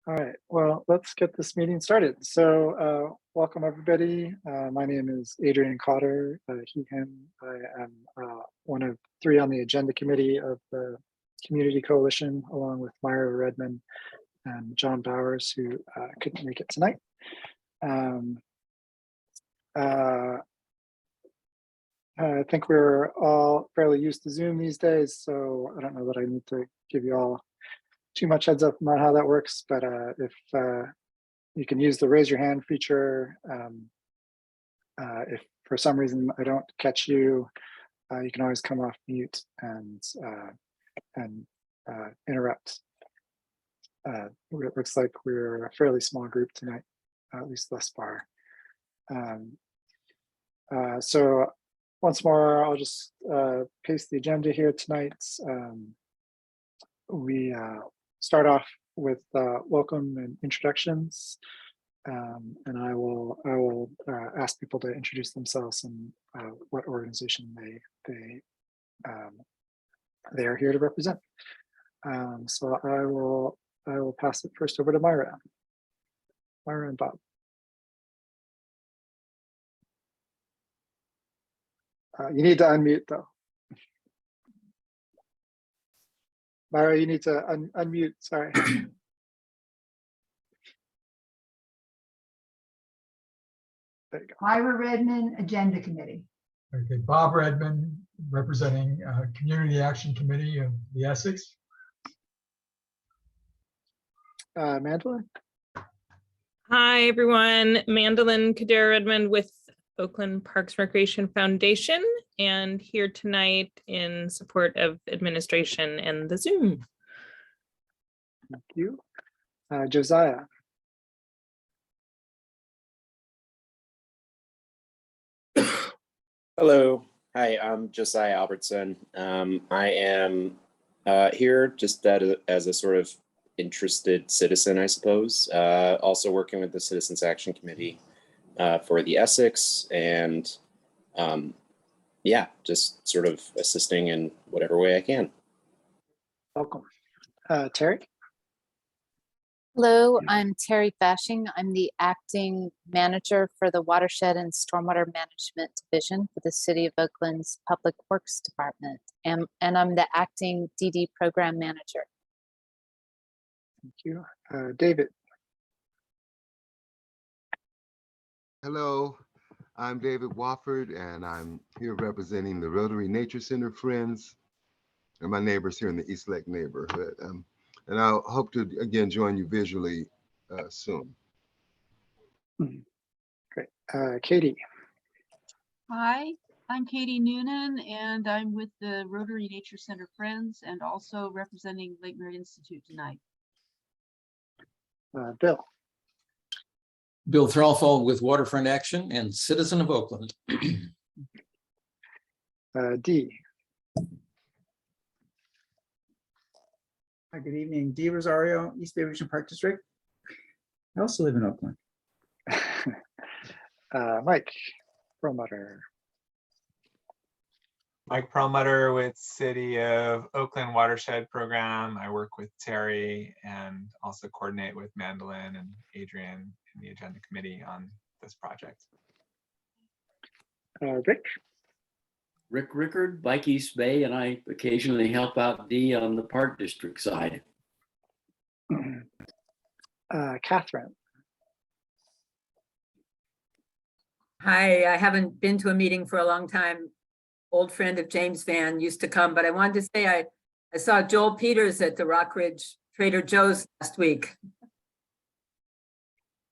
All right, well, let's get this meeting started. So welcome everybody. My name is Adrian Cotter, he, him. I am one of three on the agenda committee of the Community Coalition, along with Myra Redmond and John Bowers, who couldn't make it tonight. I think we're all fairly used to Zoom these days, so I don't know that I need to give you all too much heads up on how that works, but if you can use the raise your hand feature. If for some reason I don't catch you, you can always come off mute and interrupt. It looks like we're a fairly small group tonight, at least thus far. So once more, I'll just paste the agenda here tonight. We start off with welcome and introductions, and I will ask people to introduce themselves and what organization they are here to represent. So I will pass it first over to Myra and Bob. You need to unmute though. Myra, you need to unmute, sorry. There you go. Myra Redmond, Agenda Committee. Okay, Bob Redmond, representing Community Action Committee of the Essex. Mandolin. Hi, everyone. Mandolin Kader-Redmond with Oakland Parks Recreation Foundation, and here tonight in support of administration and the Zoom. Thank you. Josiah. Hello. Hi, I'm Josiah Albertson. I am here just as a sort of interested citizen, I suppose. Also working with the Citizens Action Committee for the Essex, and yeah, just sort of assisting in whatever way I can. Welcome. Terry. Hello, I'm Terry Fashing. I'm the acting manager for the Watershed and Stormwater Management Division for the City of Oakland's Public Works Department, and I'm the acting DD program manager. Thank you. David. Hello, I'm David Wofford, and I'm here representing the Rotary Nature Center Friends and my neighbors here in the East Lake neighborhood. And I hope to again join you visually soon. Great. Katie. Hi, I'm Katie Noonan, and I'm with the Rotary Nature Center Friends and also representing Lake Merritt Institute tonight. Bill. Bill Threlfall with Waterfront Action and citizen of Oakland. Dee. Hi, good evening. Dee Rosario, East Bay Regional Park District. I also live in Oakland. Mike Perlmutter. Mike Perlmutter with City of Oakland Watershed Program. I work with Terry and also coordinate with Mandolin and Adrian in the Agenda Committee on this project. Rick. Rick Rickard, Bike East Bay, and I occasionally help out Dee on the Park District side. Catherine. Hi, I haven't been to a meeting for a long time. Old friend of James Van, used to come, but I wanted to say I saw Joel Peters at the Rockridge Trader Joe's last week.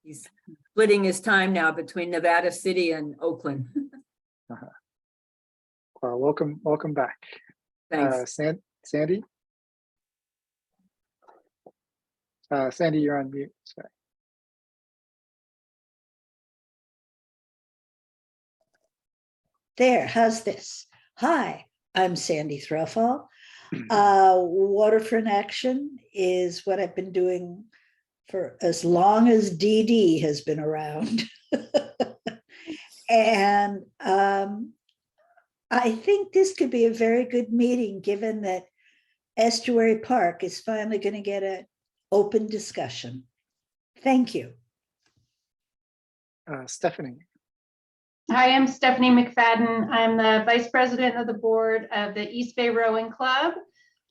He's splitting his time now between Nevada City and Oakland. Well, welcome back. Thanks. Sandy. Sandy, you're on mute. Sorry. There, how's this? Hi, I'm Sandy Threlfall. Waterfront Action is what I've been doing for as long as DD has been around. And I think this could be a very good meeting, given that Estuary Park is finally going to get an open discussion. Thank you. Stephanie. Hi, I'm Stephanie McFadden. I'm the Vice President of the Board of the East Bay Rowing Club,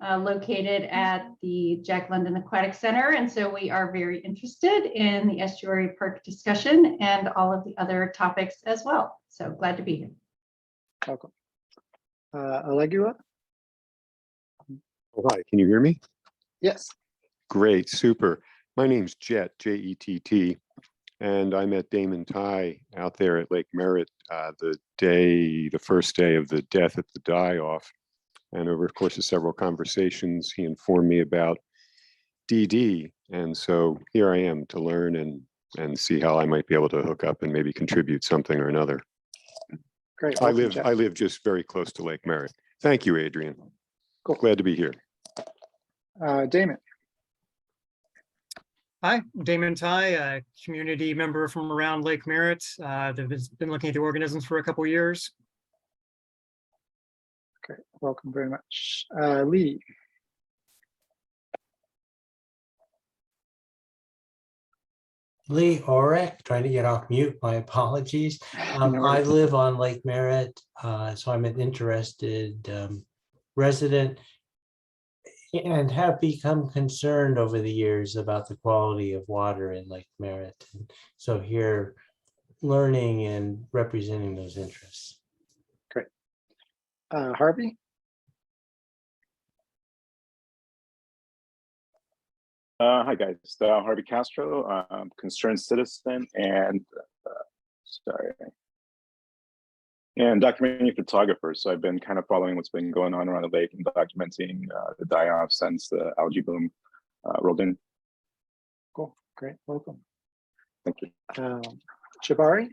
located at the Jack London Aquatic Center. And so we are very interested in the Estuary Park discussion and all of the other topics as well. So glad to be here. Welcome. Allegra. Oh, hi, can you hear me? Yes. Great, super. My name's Jet, J-E-T-T, and I met Damon Ty out there at Lake Merritt the first day of the death at the die-off. And over the course of several conversations, he informed me about DD. And so here I am to learn and see how I might be able to hook up and maybe contribute something or another. Great. I Welcome, Jeff. live just very close to Lake Merritt. Thank you, Adrian. Cool. Glad to be here. Damon. Hi, Damon Ty, a community member from around Lake Merritt. That has been looking at the organisms for a couple years. Okay, welcome very much. Lee. Lee Orek, trying to get off mute, my apologies. No I worries. live on Lake Merritt, so I'm an interested resident and have become concerned over the years about the quality of water in Lake Merritt. And so here, learning and representing those interests. Great. Harvey. Hi guys, Harvey Castro, concerned citizen and documentary photographer. So I've been kind of following what's been going on around the lake and documenting the die-off since the algae boom rolled in. Cool, great, welcome. Thank you. Jabari.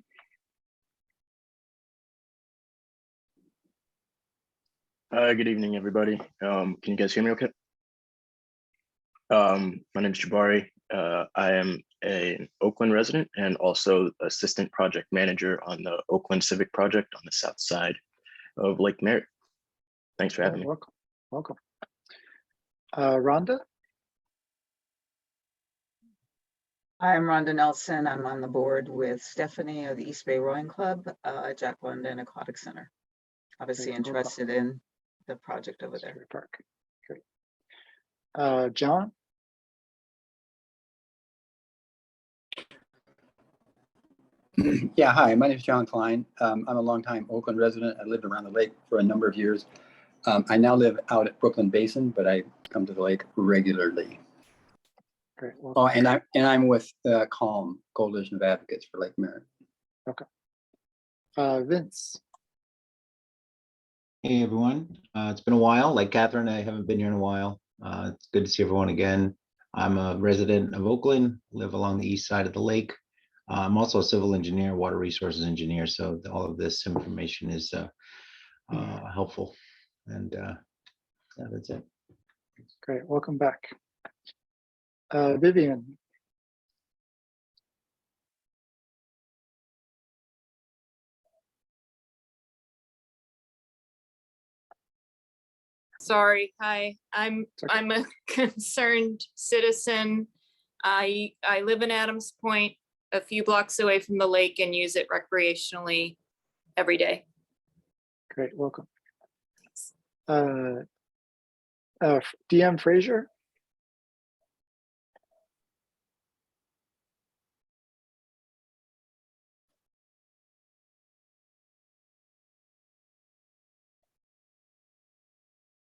Good evening, everybody. Can you guys hear me okay? My name is Jabari. I am an Oakland resident and also assistant project manager on the Oakland Civic Project on the south side of Lake Merritt. Thanks for having me. Welcome. Welcome. Rhonda. I'm Rhonda Nelson. I'm on the board with Stephanie of the East Bay Rowing Club, Jack London Aquatic Center. Obviously interested in the project over there. Park. Great. John. Yeah, hi, my name is John Klein. I'm a longtime Oakland resident. I lived around the lake for a number of years. I now live out at Brooklyn Basin, but I come to the lake regularly. Great. Oh, and I'm with CALM, Coalition of Advocates for Lake Merritt. Okay. Vince. Hey everyone, it's been a while. Like Catherine, I haven't been here in a while. It's good to see everyone again. I'm a resident of Oakland, live along the east side of the lake. I'm also a civil engineer, water resources engineer, so all of this information is helpful. And yeah, that's it. Great, welcome back. Vivian. Sorry, hi, I'm a concerned citizen. I live in Adams Point, a few blocks away from the lake, and use it recreationally every day. Great, welcome. DM Fraser.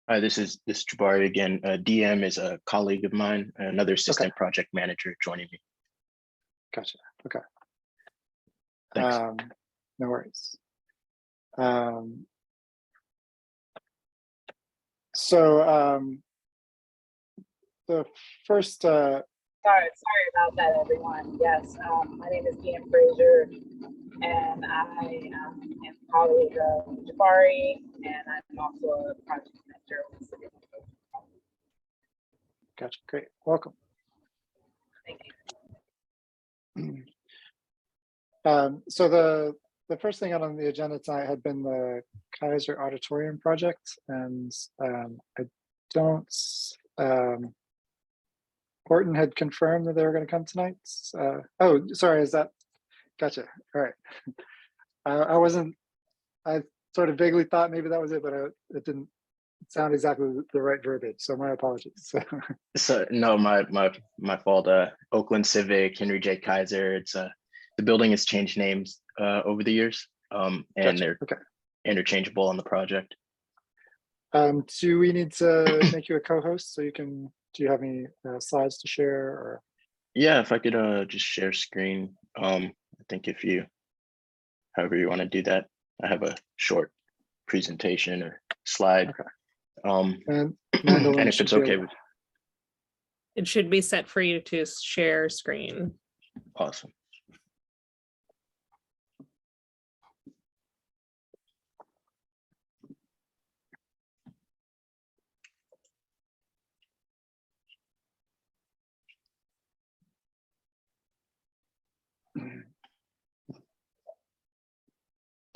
Hi, this is Jabari again. DM is a colleague of mine, another assistant project manager joining me. Gotcha. Okay. Thanks. No worries. The first. Sorry about that, everyone. Yes, my name is Dean Fraser, and I am a colleague of Jabari, and I'm also a project manager with the city of Oakland. Gotcha. Great. Welcome. Thank you. So the first thing out on the agenda tonight had been the Kaiser Auditorium project, and I don't Horton had confirmed that they were going to come tonight. Oh, sorry, is that, gotcha. All right. I sort of vaguely thought maybe that was it, but it didn't sound exactly the right verbiage. So my apologies. So no, my fault. Oakland Civic, Henry J. Kaiser. It's the building has changed names over the years, and Gotcha. they're Okay. interchangeable on the project. Do we need to make you a co-host so you can? Do you have any slides to share? Or Yeah, if I could just share screen. I think if you, however you want to do that, I have a short presentation or slide. Okay. And Mandolin if should it's be okay able- with, It should be set for you to share screen. awesome.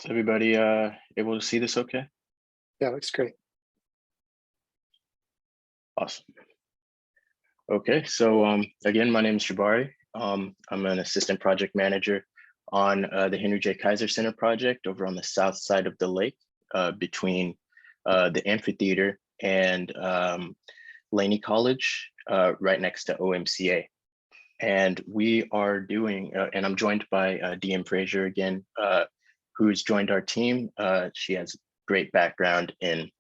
Is everybody able to see this okay? Yeah, looks great. Awesome. Okay, so again, my name is Jabari. I'm an assistant project manager on the Henry J. Kaiser Center project over on the south side of the lake, between the amphitheater and Laney College, right next to OMCA. And we are doing, and I'm joined by DM Frazier again, who's joined our team. She has great background in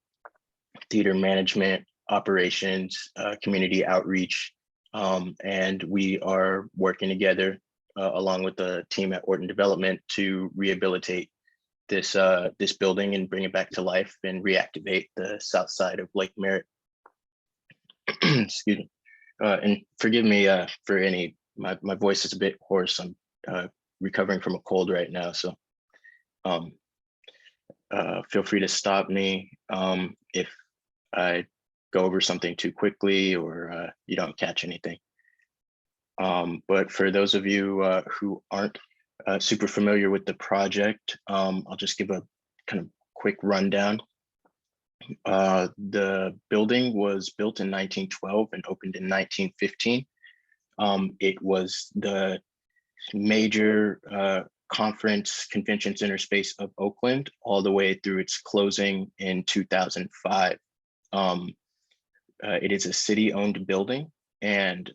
theater management, operations, community outreach, and we are working together along with the team at Orton Development to rehabilitate this this building and bring it back to life and reactivate the south side of Lake Merritt. Excuse me, and forgive me for any, my voice is a bit hoarse. I'm recovering from a cold right now, so feel free to stop me if I go over something too quickly or you don't catch anything. But for those of you who aren't super familiar with the project, I'll just give a kind of quick rundown. The building was built in 1912 and opened in 1915. It was the major conference convention center space of Oakland all the way through its closing in 2005. It is a city-owned building, and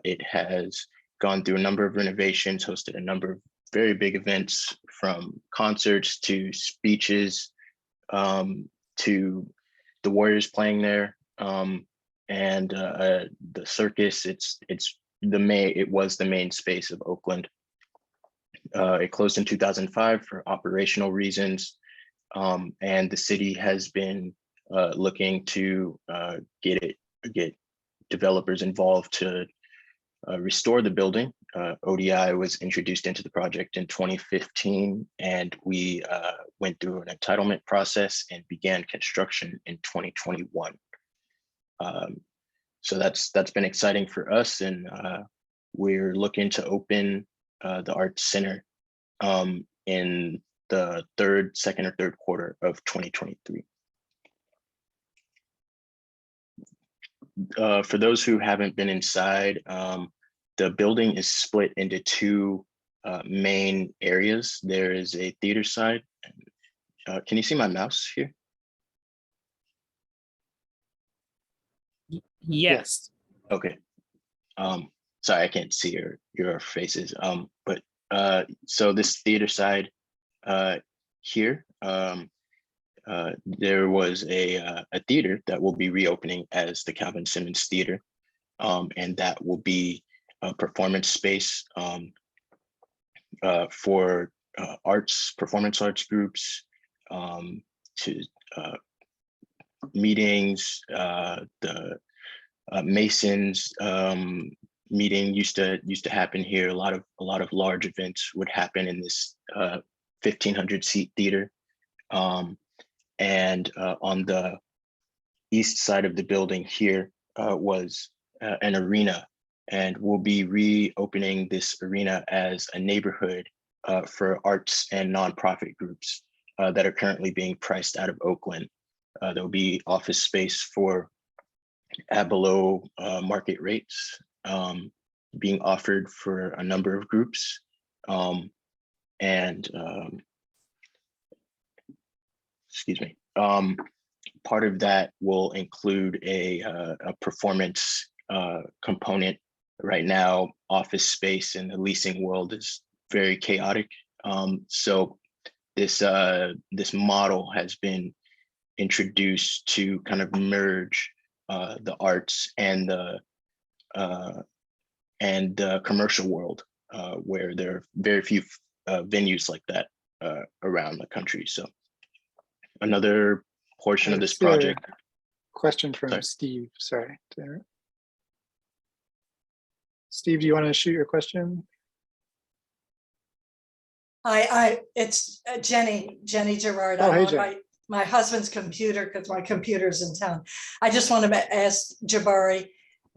it has gone through a number of renovations, hosted a number of very big events, from concerts to speeches, to the Warriors playing there, and the circus. It was the main space of Oakland. It closed in 2005 for operational reasons, and the city has been looking to get developers involved to restore the building. ODI was introduced into the project in 2015, and we went through an entitlement process and began construction in 2021. So that's been exciting for us, and we're looking to open the Arts Center in the second or third quarter of 2023. For those who haven't been inside, the building is split into two main areas. There is a theater side. Can you see my mouse here? Yes. Okay. Sorry, I can't see your faces. But so this theater side here, there was a theater that will be reopening as the Calvin Simmons Theater, and that will be a performance space for performance arts groups, to meetings. The Masons meeting used to happen here. A lot of large events would happen in this 1,500 seat theater. And on the east side of the building here was an arena, and we'll be reopening this arena as a neighborhood for arts and nonprofit groups that are currently being priced out of Oakland. There'll be office space for at below market rates, being offered for a number of groups. Excuse me. Part of that will include a performance component. Right now, office space in the leasing world is very chaotic. So this model has been introduced to kind of merge the arts and the commercial world, where there are very few venues like that around the country. So another portion of this project. Question from Sorry. Steve. Sorry. Steve, do you want to shoot your question? It's Jenny Gerard. Oh, I'm hey, on Jen. my husband's computer because my computer's in town. I just want to ask Jabari,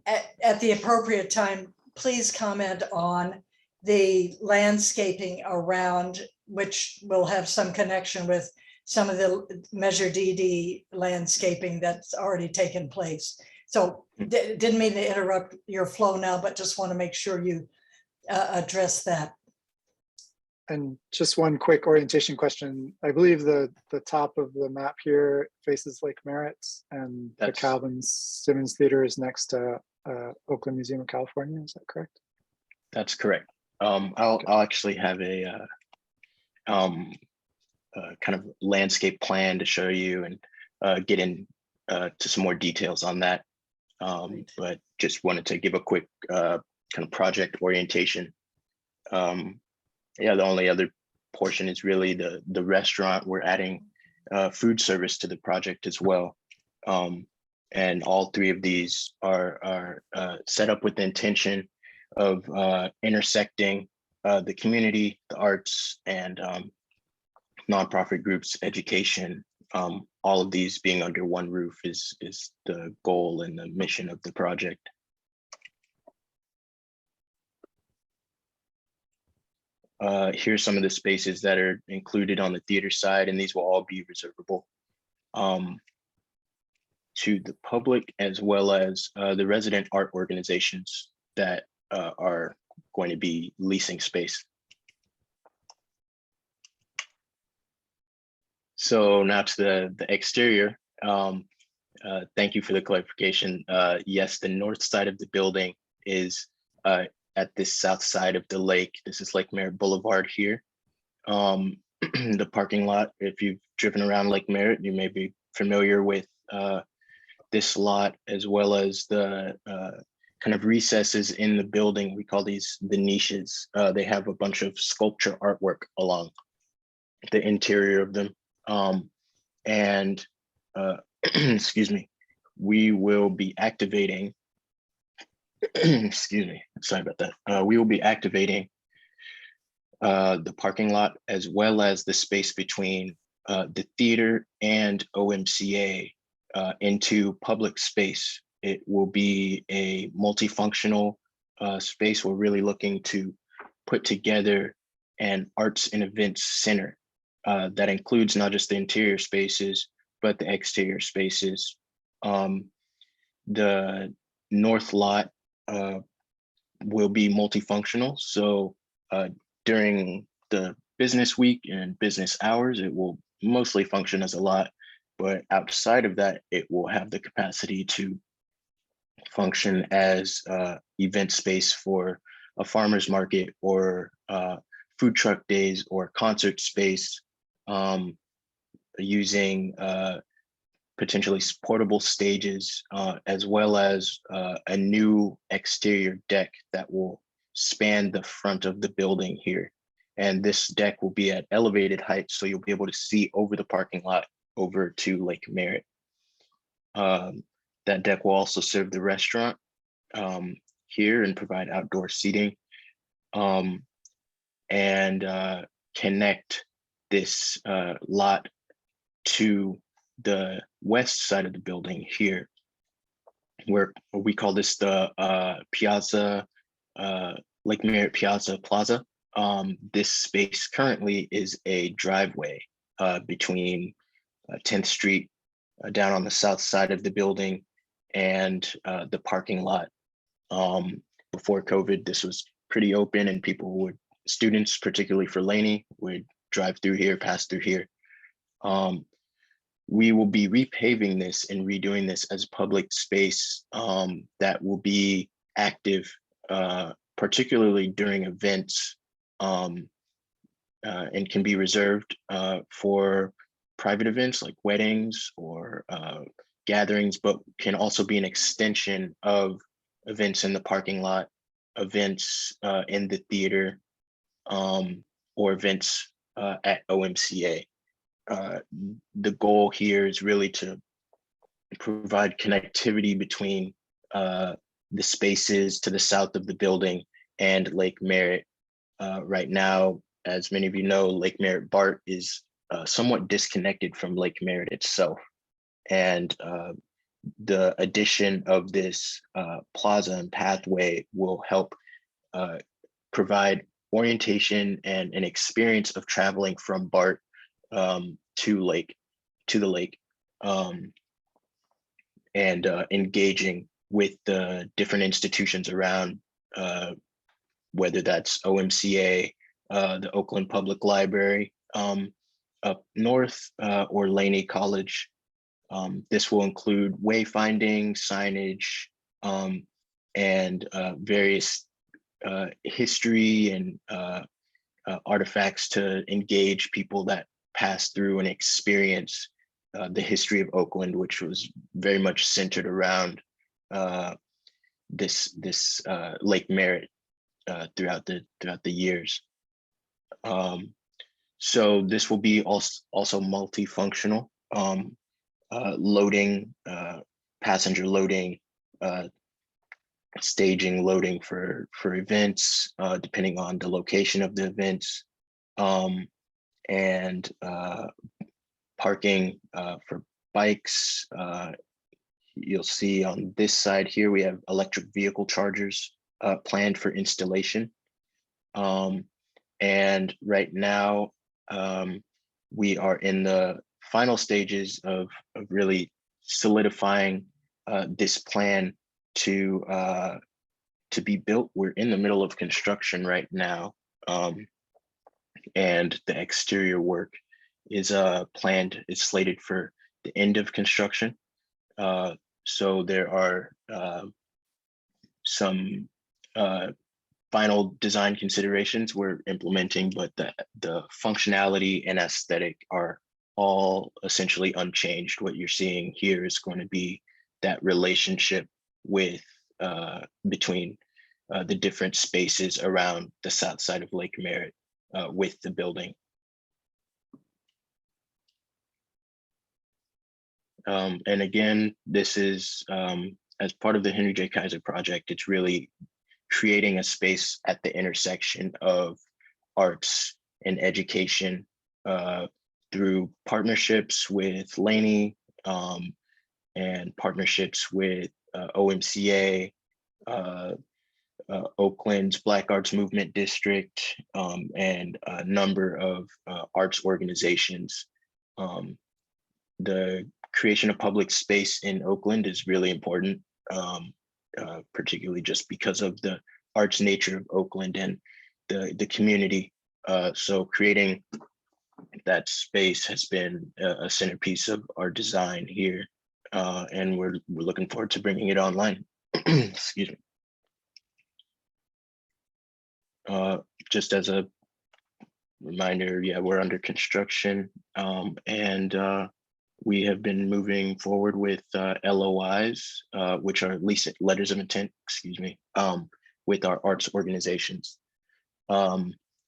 at the appropriate time, please comment on the landscaping around, which will have some connection with some of the Measure DD landscaping that's already taken place. So didn't mean to interrupt your flow now, but just want to make sure you address that. And just one quick orientation question. I believe the top of the map here faces Lake Merritt, and the Calvin Simmons Theater is next to Oakland Museum of California. Is that correct? That's correct. I'll actually have a kind of landscape plan to show you and get in to some more details on that. But just wanted to give a quick kind of project orientation. Yeah, the only other portion is really the restaurant. We're adding food service to the project as well. And all three of these are set up with the intention of intersecting the community, the arts, and nonprofit groups, education. All of these being under one roof is the goal and the mission of the project. Here's some of the spaces that are included on the theater side, and these will all be reservable to the public, as well as the resident art organizations that are going to be leasing space. So now to the exterior. Thank you for the clarification. Yes, the north side of the building is at this south side of the lake. This is Lake Merritt Boulevard here. The parking lot, if you've driven around Lake Merritt, you may be familiar with this lot, as well as the kind of recesses in the building. We call these the niches. They have a bunch of sculpture artwork along the interior of them. Excuse me, we will be activating, excuse me, sorry about that. We will be activating the parking lot, as well as the space between the theater and OMCA into public space. It will be a multifunctional space. We're really looking to put together an arts and events center that includes not just the interior spaces, but the exterior spaces. The north lot will be multifunctional. So during the business week and business hours, it will mostly function as a lot, but outside of that, it will have the capacity to function as event space for a farmer's market, or food truck days, or concert space, using potentially portable stages, as well as a new exterior deck that will span the front of the building here. And this deck will be at elevated height, so you'll be able to see over the parking lot over to Lake Merritt. That deck will also serve the restaurant here and provide outdoor seating, and connect this lot to the west side of the building here, where we call this the Piazza, Lake Merritt Piazza Plaza. This space currently is a driveway between 10th Street down on the south side of the building and the parking lot. before COVID, this was pretty open and people would, students, particularly for Laney, would drive through here, pass through here. We will be repaving this and redoing this as public space that will be active, particularly during events, and can be reserved for private events like weddings or gatherings, but can also be an extension of events in the parking lot, events in the theater, or events at OMCA. The goal here is really to provide connectivity between the spaces to the south of the building and Lake Merritt. Right now, as many of you know, Lake Merritt BART is somewhat disconnected from Lake Merritt itself. And the addition of this plaza and pathway will help provide orientation and an experience of traveling from BART to the lake, and engaging with the different institutions around, whether that's OMCA, the Oakland Public Library up north, or Laney College. This will include wayfinding, signage, and various history and artifacts to engage people that pass through and experience the history of Oakland, which was very much centered around this Lake Merritt throughout the years. So this will be also multifunctional, loading, passenger loading, staging, loading for events, depending on the location of the events, and parking for bikes. You'll see on this side here, we have electric vehicle chargers planned for installation. And right now, we are in the final stages of really solidifying this plan to be built. We're in the middle of construction right now, and the exterior work is planned, is slated for the end of construction. So there are some final design considerations we're implementing, but the functionality and aesthetic are all essentially unchanged. What you're seeing here is going to be that relationship with between the different spaces around the south side of Lake Merritt with the building. And again, this is as part of the Henry J. Kaiser project. It's really creating a space at the intersection of arts and education through partnerships with Laney and partnerships with OMCA, Oakland's Black Arts Movement District, and a number of arts organizations. The creation of public space in Oakland is really important, particularly just because of the arts nature of Oakland and the community. So creating that space has been a centerpiece of our design here, and we're looking forward to bringing it online. Excuse me. Just as a reminder, yeah, we're under construction, and we have been moving forward with LOIs, which are letters of intent, excuse me, with our arts organizations.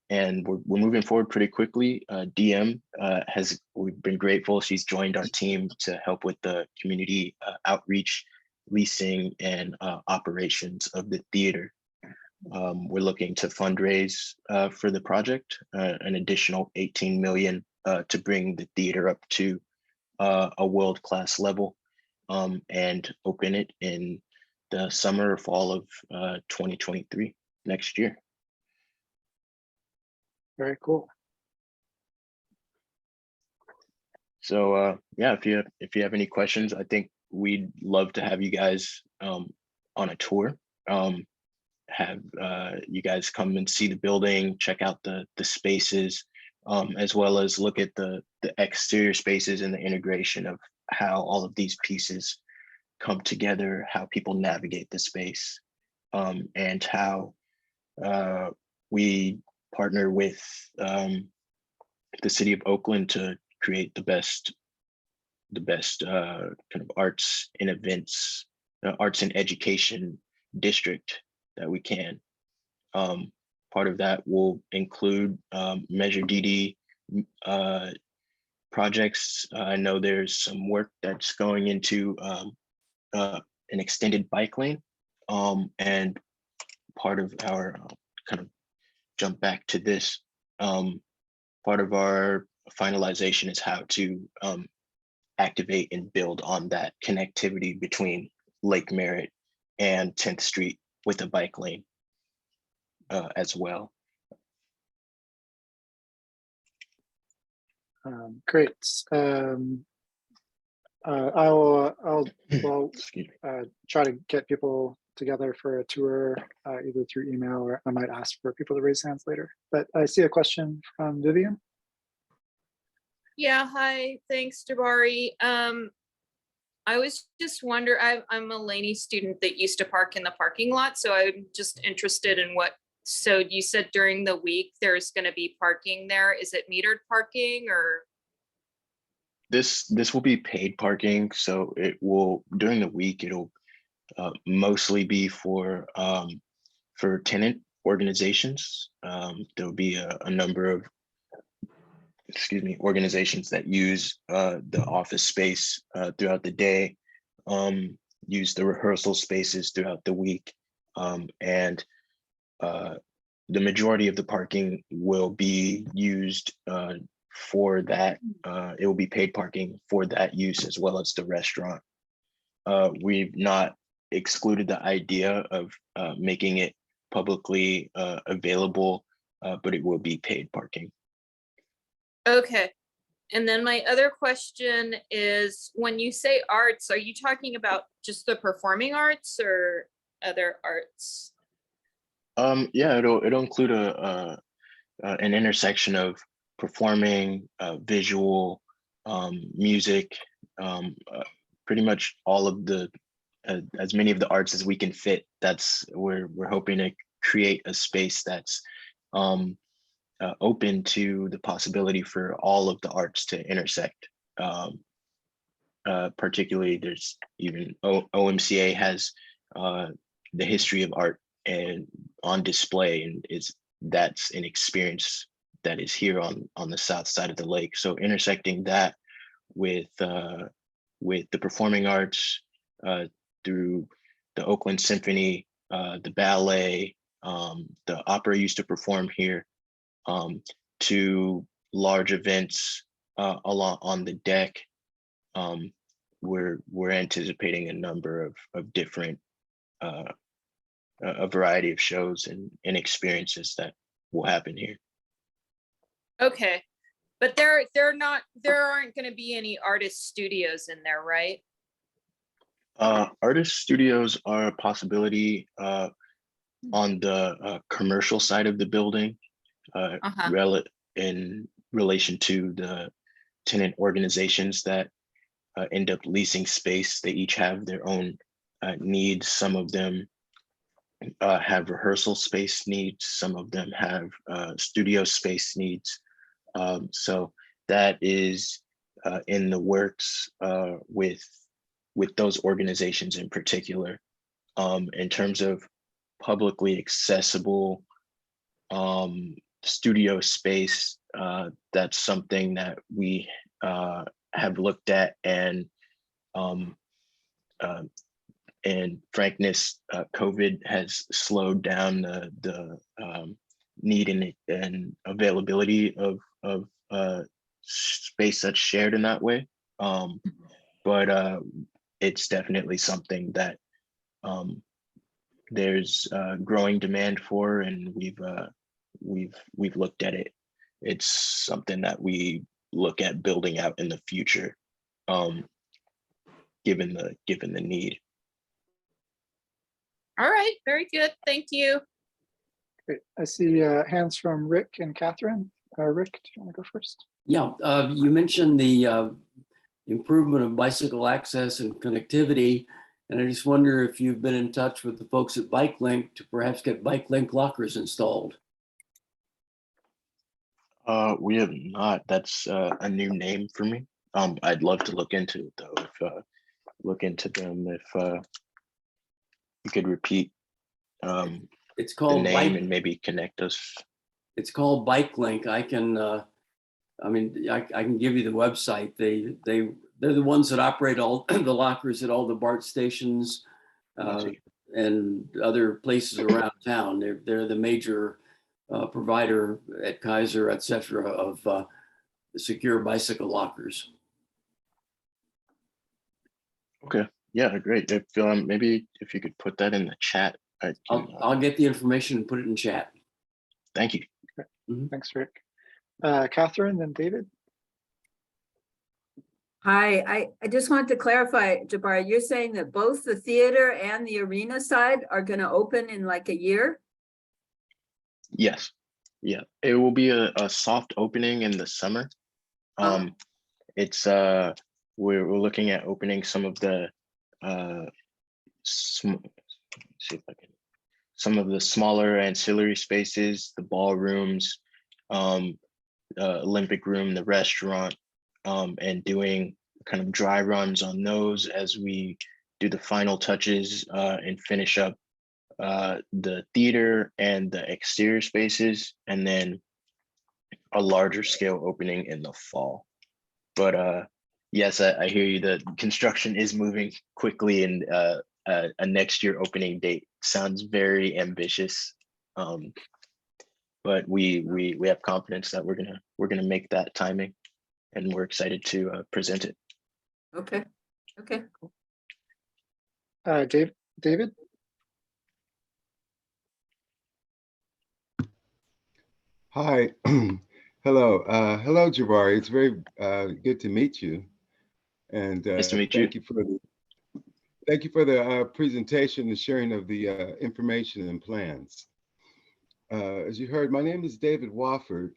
And we're moving forward pretty quickly. DM we've been grateful. She's joined our team to help with the community outreach, leasing, and operations of the theater. We're looking to fundraise for the project, an additional 18 million to bring the theater up to a world-class level, and open it in the summer or fall of 2023, next year. Very cool. So yeah, if you have any questions, I think we'd love to have you guys on a tour. have you guys come and see the building, check out the spaces, as well as look at the exterior spaces and the integration of how all of these pieces come together, how people navigate the space, and how we partner with the city of Oakland to create the best kind of arts and events, arts and education district that we can. Part of that will include Measure DD projects. I know there's some work that's going into an extended bike lane, and part of our kind of jump back to this, part of our finalization is how to activate and build on that connectivity between Lake Merritt and 10th Street with a bike lane as well. Great. I'll try to get people together for a tour, either through email, or I might ask for people to raise hands later. But I see a question from Vivian. Yeah, hi, thanks, Jabari. I was just wondering, I'm a Laney student that used to park in the parking lot, so I'm just interested in so you said during the week there's going to be parking there. Is it metered parking or? This will be paid parking, so it will, during the week, it'll mostly be for tenant organizations. There'll be a number of organizations that use the office space throughout the day, use the rehearsal spaces throughout the week, and the majority of the parking will be used for that. It will be paid parking for that use, as well as the restaurant. We've not excluded the idea of making it publicly available, but it will be paid parking. Okay. And then my other question is, when you say arts, are you talking about just the performing arts or other arts? Yeah, it'll include an intersection of performing, visual, music, pretty much all of the as many of the arts as we can fit. That's we're hoping to create a space that's open to the possibility for all of the arts to intersect. Particularly, there's even OMCA has the history of art and on display, and that's an experience that is here on the south side of the lake. So intersecting that with the performing arts through the Oakland Symphony, the ballet, the opera used to perform here, to large events along on the deck. We're anticipating a number of different a variety of shows and experiences that will happen here. Okay, but there aren't going to be any artist studios in there, right? Artist studios are a possibility on the commercial side of the building, in relation to the tenant organizations that end up leasing space. They each have their own needs. Some of them have rehearsal space needs. Some of them have studio space needs. So that is in the works with those organizations in particular. In terms of publicly accessible studio space, that's something that we have looked at, and in frankness, COVID has slowed down the need and availability of space that's shared in that way. But it's definitely something that there's growing demand for, and we've looked at it. It's something that we look at building out in the future, given the need. All right, very good. Thank you. Great. I see hands from Rick and Catherine. Rick, do you want to go first? Yeah, you mentioned the improvement of bicycle access and connectivity. And I just wonder if you've been in touch with the folks at Bike Link to perhaps get Bike Link lockers installed. We have not. That's a new name for me. I'd love to look into it though. If look into them, if you could repeat it's the called name Bike. and maybe connect us. It's called Bike Link. I can, I mean, I can give you the website. They're the ones that operate all the lockers at all the BART stations and other places around town. They're the major provider at Kaiser, et cetera, of secure bicycle lockers. Okay. Yeah, great. If maybe if you could put that in the chat, I'll get the information and put it in chat. Thank you. Thanks, Rick. Catherine, then David. Hi, I just wanted to clarify, Jabari, you're saying that both the theater and the arena side are going to open in like a year? Yes. Yeah, it will be a soft opening in the summer. It's we're looking at opening some of the see if I can, some of the smaller ancillary spaces, the ballrooms, Olympic room, the restaurant, and doing kind of dry runs on those as we do the final touches and finish up the theater and the exterior spaces, and then a larger scale opening in the fall. But yes, I hear you. The construction is moving quickly, and a next year opening date sounds very ambitious. But we have confidence that we're gonna make that timing, and we're excited to present it. Okay. Okay. David. Hi. Hello. Hello, Jabari. It's very good to meet you. And nice to meet you. Thank you for the presentation and sharing of the information and plans. As you heard, my name is David Wofford,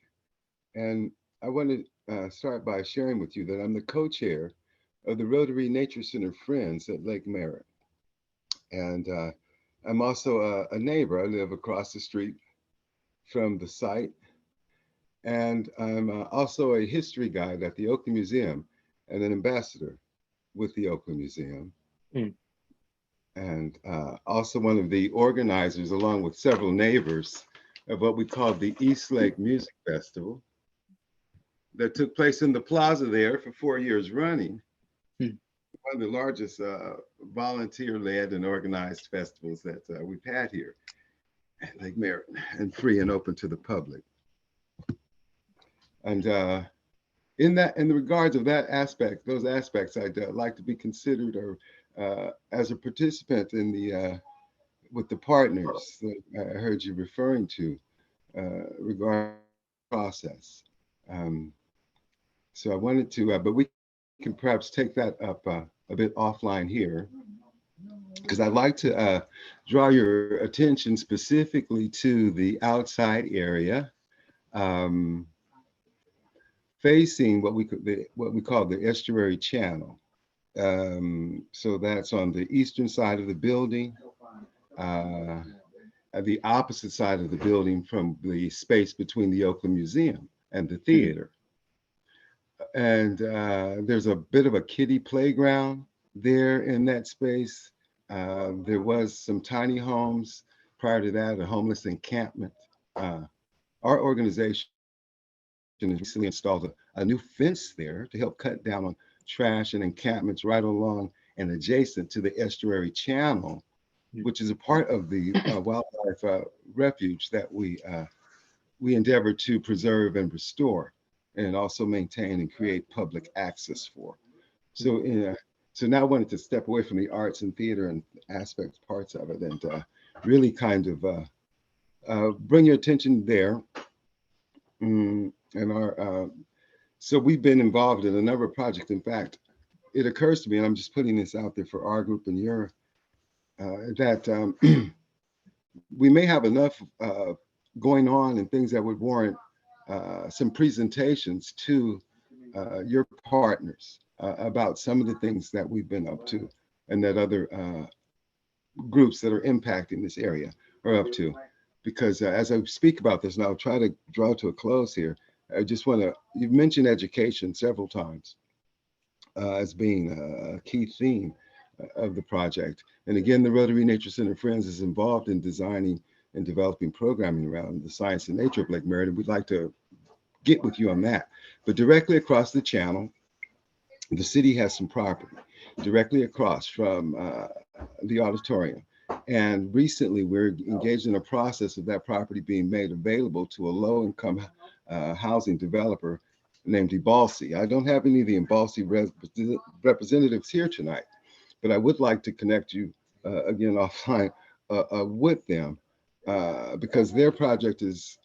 and I want to start by sharing with you that I'm the co-chair of the Rotary Nature Center Friends at Lake Merritt. And I'm also a neighbor. I live across the street from the site. And I'm also a history guide at the Oakland Museum and an ambassador with the Oakland Museum. And also one of the organizers, along with several neighbors, of what we call the East Lake Music Festival that took place in the plaza there for 4 years running. One of the largest volunteer-led and organized festivals that we've had here at Lake Merritt, and free and open to the public. And in the regards of that aspect, those aspects, I'd like to be considered or as a participant in the with the partners that I heard you referring to regarding the process. So I wanted to, but we can perhaps take that up a bit offline here, because I'd like to draw your attention specifically to the outside area facing what we call the Estuary Channel. So that's on the eastern side of the building, at the opposite side of the building from the space between the Oakland Museum and the theater. And there's a bit of a kiddie playground there in that space. There was some tiny homes. Prior to that, a homeless encampment. Our organization recently installed a new fence there to help cut down on trash and encampments right along and adjacent to the Estuary Channel, which is a part of the wildlife refuge that we endeavor to preserve and restore, and also maintain and create public access for. So, so now I wanted to step away from the arts and theater and parts of it, and really kind of bring your attention there. And so we've been involved in a number of projects. In fact, it occurs to me, and I'm just putting this out there for our group and your, that we may have enough going on and things that would warrant some presentations to your partners about some of the things that we've been up to and that other groups that are impacting this area are up to. Because as I speak about this, and I'll try to draw to a close here, I just want to, you've mentioned education several times as being a key theme of the project. And again, the Rotary Nature Center Friends is involved in designing and developing programming around the science and nature of Lake Merritt. And we'd like to get with you on that. But directly across the channel, the city has some property directly across from the auditorium. And recently we're engaged in a process of that property being made available to a low-income housing developer named Ebalsi. I don't have any of the Ebalsi representatives here tonight, but I would like to connect you again offline with them because their project is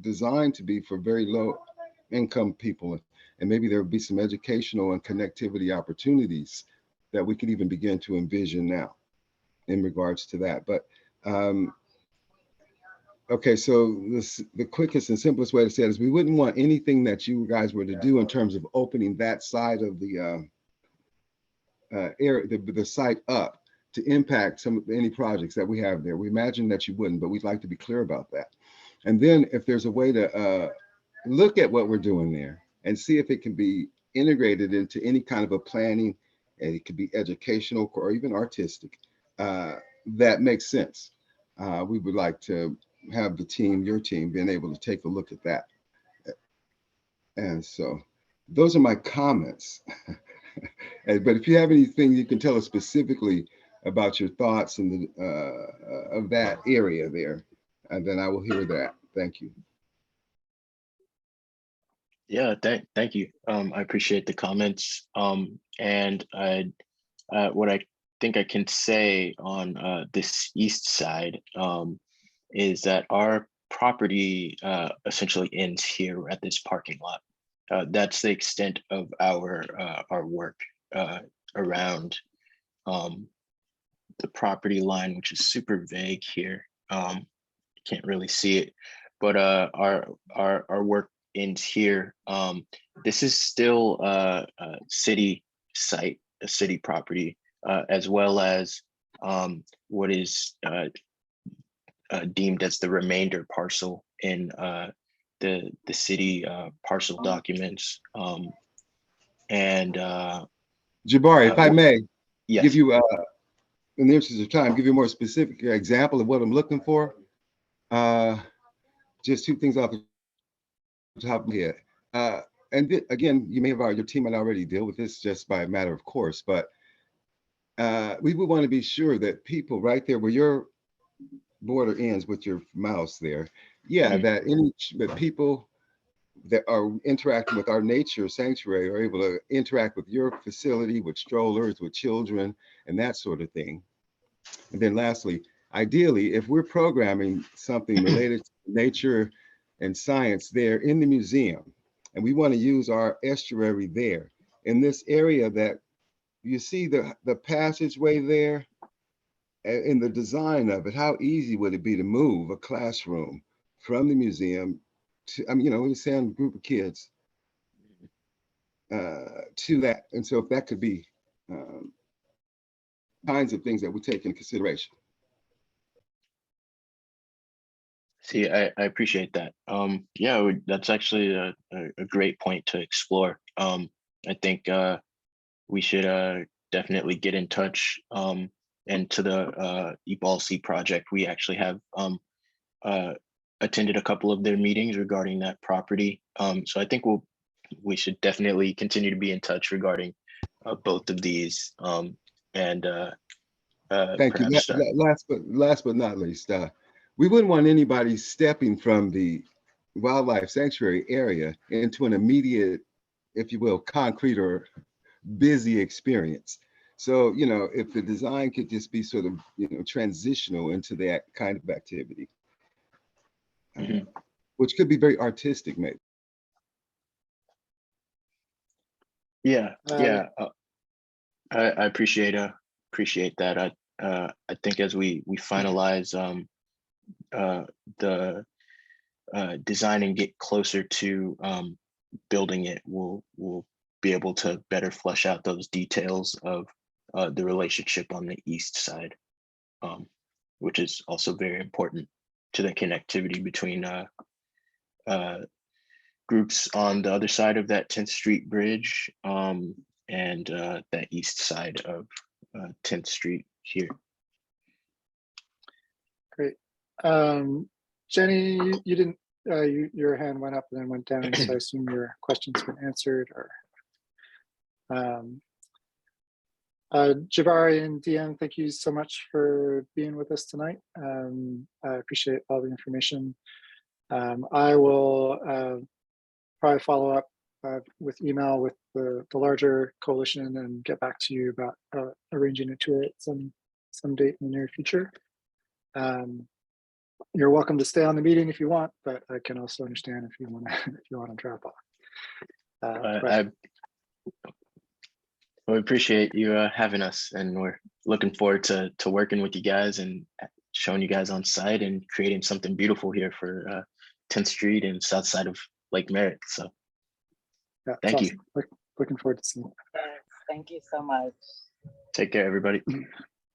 designed to be for very low income people. And maybe there would be some educational and connectivity opportunities that we could even begin to envision now in regards to that. But okay, so the quickest and simplest way to say it is we wouldn't want anything that you guys were to do in terms of opening that side of the area, the site up to impact any projects that we have there. We imagine that you wouldn't, but we'd like to be clear about that. And then if there's a way to look at what we're doing there and see if it can be integrated into any kind of a planning, and it could be educational or even artistic, that makes sense. We would like to have the team, your team, being able to take a look at that. And so those are my comments. But if you have anything you can tell us specifically about your thoughts and of that area there, and then I will hear that. Thank you. Yeah, thank you. I appreciate the comments. And what I think I can say on this east side is that our property essentially ends here at this parking lot. That's the extent of our work around the property line, which is super vague here. Can't really see it, but our work ends here. This is still a city site, a city property, as well as what is deemed as the remainder parcel in the city parcel documents. And Jabari, if I may, yes. give you in the interest of time, give you a more specific example of what I'm looking for. Just two things off the top of my head. And again, you may have your team might already deal with this just by a matter of course, but we would want to be sure that people right there where your border ends with your mouse there, that people that are interacting with our nature sanctuary are able to interact with your facility, with strollers, with children, and that sort of thing. And then lastly, ideally, if we're programming something related to nature and science there in the museum, and we want to use our estuary there, in this area that you see the passageway there, in the design of it, how easy would it be to move a classroom from the museum to, I mean, we send a group of kids to that. And so if that could be kinds of things that we take into consideration. See, I appreciate that. Yeah, that's actually a great point to explore. I think we should definitely get in touch. And to the Ebalsi project, we actually have attended a couple of their meetings regarding that property. So I think we should definitely continue to be in touch regarding both of these. And thank you. Last but not least, we wouldn't want anybody stepping from the wildlife sanctuary area into an immediate, if you will, concrete or busy experience. So, if the design could just be sort of, transitional into that kind of activity, which could be very artistic, maybe. Yeah, I appreciate that. I think as we finalize the design and get closer to building it, we'll be able to better flesh out those details of the relationship on the east side, which is also very important to the connectivity between groups on the other side of that 10th Street bridge and that east side of 10th Street here. Great. Jenny, you didn't, your hand went up and then went down, so I assume your question's been answered. Or Jabari and Deanne, thank you so much for being with us tonight. I appreciate all the information. I will probably follow up with email with the larger coalition and get back to you about arranging a tour at some date in the near future. You're welcome to stay on the meeting if you want, but I can also understand if you want to drop off. We appreciate you having us, and we're looking forward to working with you guys and showing you guys on site and creating something beautiful here for 10th Street and south side of Lake Merritt. So yeah, thank you. Awesome. Looking forward to seeing it. Yes, thank you so much. Take care, everybody.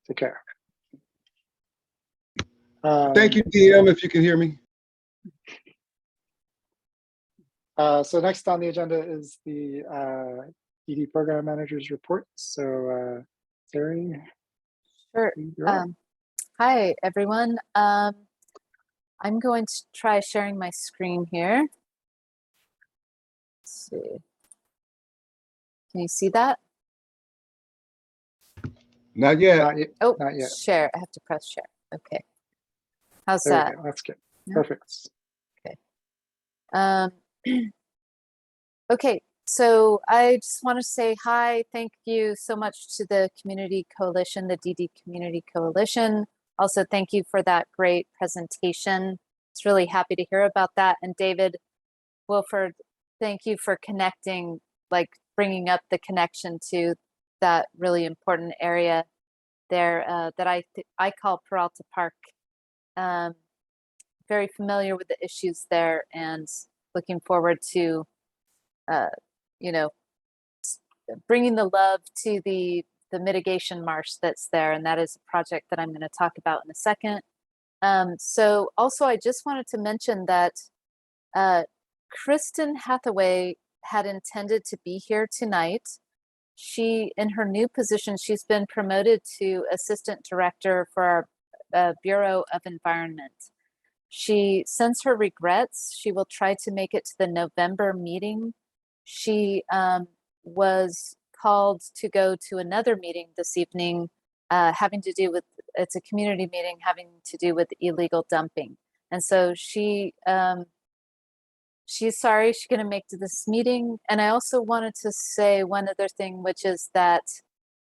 Take care. Thank you, DM, if you can hear me. So next on the agenda is the ED program manager's report. So Terry. Sure. Hi, everyone. I'm going to try sharing my screen here. Let's see. Can you see that? Not yet. Oh, not yet. Share. I have to press share. Okay. How's There that? we go. That's good. Yeah. Perfect. Okay. Okay. So I just want to say hi. Thank you so much to the Community Coalition, the DD Community Coalition. Also, thank you for that great presentation. It's really happy to hear about that. And David Wilford, thank you for connecting, like bringing up the connection to that really important area there that I call Peralta Park. Very familiar with the issues there and looking forward to, you know, bringing the love to the mitigation marsh that's there. And that is a project that I'm going to talk about in a second. So also, I just wanted to mention that Kristen Hathaway had intended to be here tonight. She, in her new position, she's been promoted to assistant director for our Bureau of Environment. She sends her regrets. She will try to make it to the November meeting. She was called to go to another meeting this evening having to do with, it's a community meeting having to do with illegal dumping. And so she's sorry she's going to make to this meeting. And I also wanted to say one other thing, which is that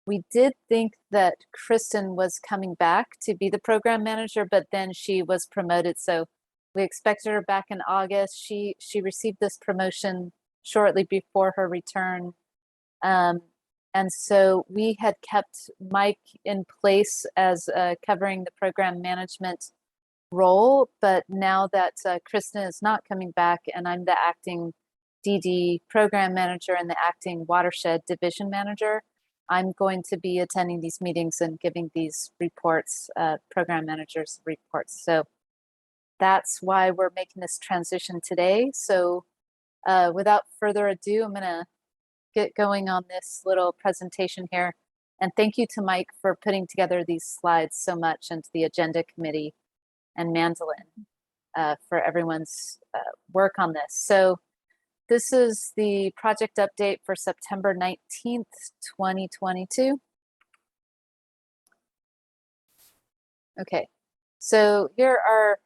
we did think that Kristen was coming back to be the program manager, but then she was promoted. So we expected her back in August. She received this promotion shortly before her return. And so we had kept Mike in place as covering the program management role, but now that Kristen is not coming back and I'm the acting DD program manager and the acting watershed division manager, I'm going to be attending these meetings and giving these reports, program managers reports. So that's why we're making this transition today. So without further ado, I'm gonna get going on this little presentation here. And thank you to Mike for putting together these slides so much, and to the agenda committee and Mandolin for everyone's work on this. So this is the project update for September 19th, 2022. Okay, so here are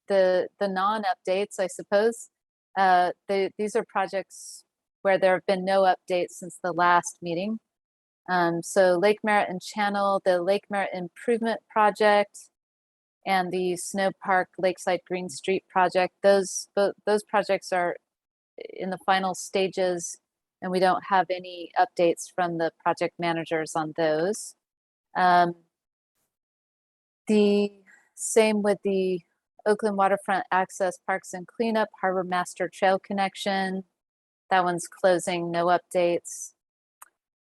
the non-updates, I suppose. These are projects where there have been no updates since the last meeting. So Lake Merritt and Channel, the Lake Merritt Improvement Project, and the Snow Park Lakeside Green Street Project. Those projects are in the final stages, and we don't have any updates from the project managers on those. The Same with the Oakland Waterfront Access Parks and Cleanup Harbor Master Trail Connection. That one's closing, no updates.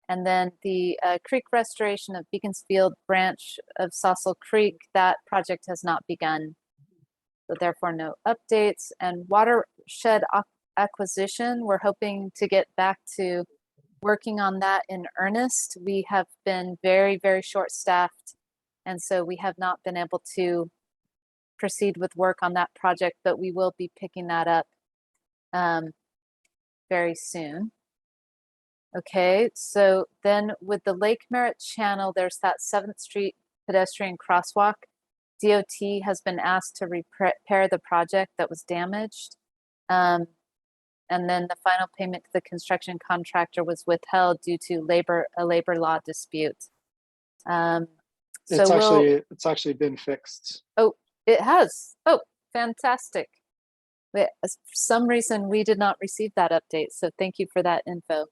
And then the creek restoration of Beaconsfield branch of Sausal Creek, that project has not begun. So therefore no updates. And watershed acquisition, we're hoping to get back to working on that in earnest. We have been very, very short-staffed. And so we have not been able to proceed with work on that project, but we will be picking that up very soon. Okay, so then with the Lake Merritt Channel, there's that 7th Street pedestrian crosswalk. DOT has been asked to repair the project that was damaged. And then the final payment to the construction contractor was withheld due to a labor law dispute. It's actually been fixed. Oh, it has. Oh, fantastic. For some reason, we did not receive that update. So thank you for that info.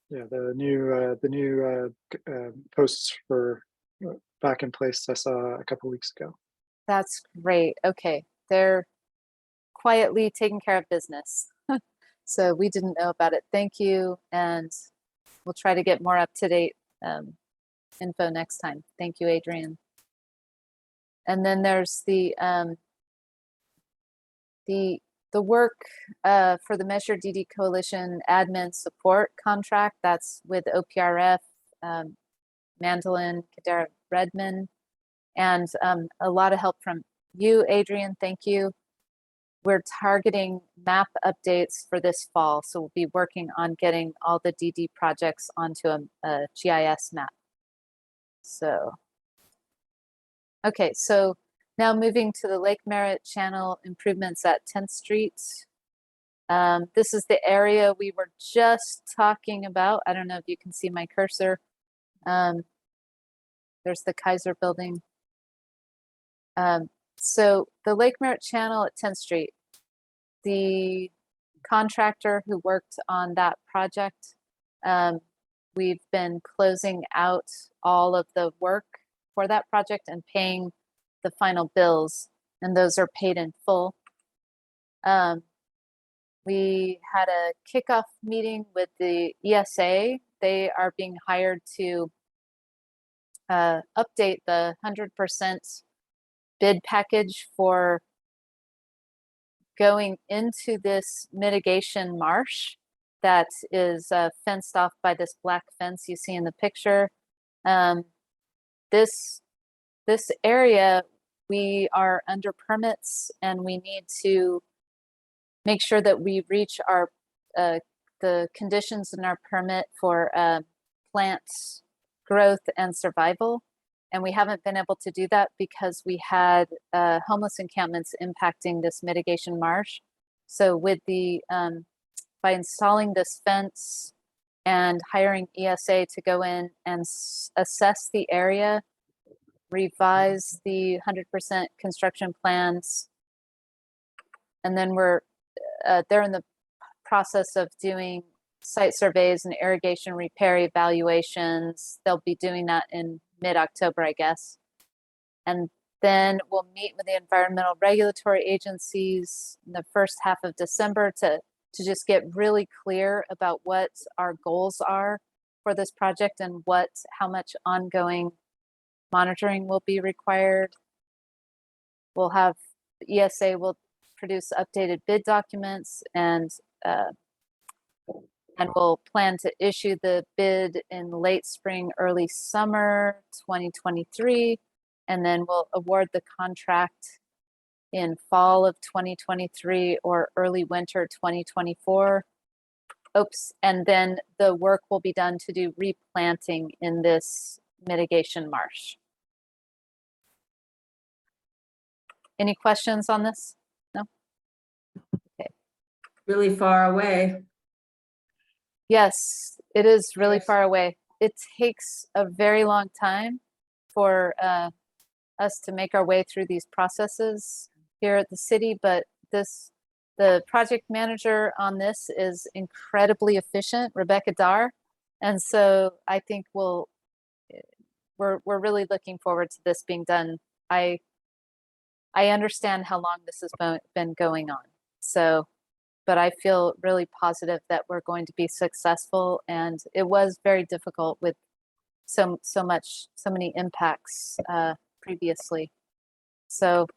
Yeah, the new posts were back in place. I saw a couple weeks ago. That's great. Okay, they're quietly taking care of business. So we didn't know about it. Thank you, and we'll try to get more up-to-date info next time. Thank you, Adrian. And then there's the work for the Measure DD Coalition admin support contract. That's with OPRF, Mandolin, Kadera Redmond, and a lot of help from you, Adrian. Thank you. We're targeting map updates for this fall. So we'll be working on getting all the DD projects onto a GIS map. So, okay, so now moving to the Lake Merritt Channel improvements at 10th Street. This is the area we were just talking about. I don't know if you can see my cursor. There's the Kaiser building. So the Lake Merritt Channel at 10th Street, the contractor who worked on that project, we've been closing out all of the work for that project and paying the final bills, and those are paid in full. We had a kickoff meeting with the ESA. They are being hired to update the 100% bid package for going into this mitigation marsh that is fenced off by this black fence you see in the picture. This area, we are under permits and we need to make sure that we reach our the conditions in our permit for plant growth and survival. And we haven't been able to do that because we had homeless encampments impacting this mitigation marsh. So with the, by installing this fence and hiring ESA to go in and assess the area, revise the 100% construction plans, and then they're in the process of doing site surveys and irrigation repair evaluations. They'll be doing that in mid-October, I guess. And then we'll meet with the environmental regulatory agencies in the first half of December to just get really clear about what our goals are for this project and how much ongoing monitoring will be required. We'll have, ESA will produce updated bid documents and we'll plan to issue the bid in late spring, early summer 2023, and then we'll award the contract in fall of 2023 or early winter 2024. Oops, and then the work will be done to do replanting in this mitigation marsh. Any questions on this? No? Okay. Really far away. Yes, it is really far away. It takes a very long time for us to make our way through these processes here at the city, but the project manager on this is incredibly efficient, Rebecca Dar. And so I think we're really looking forward to this being done. I understand how long this has been going on. So, but I feel really positive that we're going to be successful, and it was very difficult with so many impacts previously. So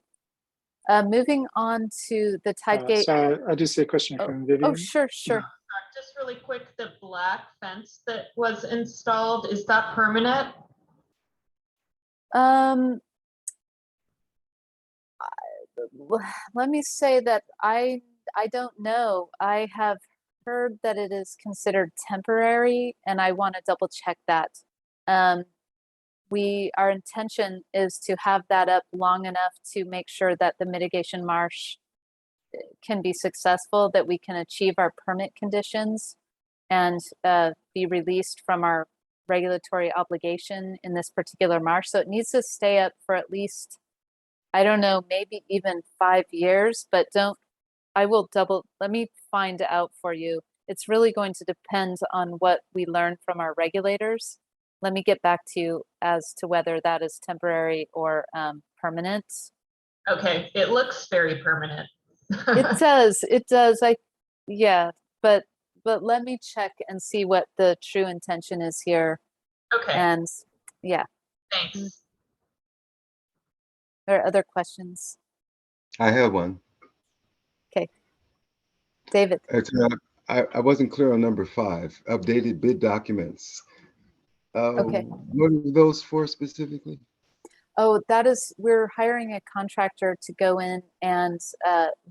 moving on to the tide gate. So I do see a question from Vivian. Oh, sure. Just really quick, the black fence that was installed, is that permanent? Let me say that I don't know. I have heard that it is considered temporary, and I want to double check that. Our intention is to have that up long enough to make sure that the mitigation marsh can be successful, that we can achieve our permit conditions and be released from our regulatory obligation in this particular marsh. So it needs to stay up for at least, I don't know, maybe even 5 years, but let me find out for you. It's really going to depend on what we learn from our regulators. Let me get back to you as to whether that is temporary or permanent. Okay, it looks very permanent. It does. But let me check and see what the true intention is here. Okay. And yeah. Thanks. There are other questions? I have one. Okay. David. I wasn't clear on number 5, updated bid documents. Okay. What are those for specifically? Oh, we're hiring a contractor to go in and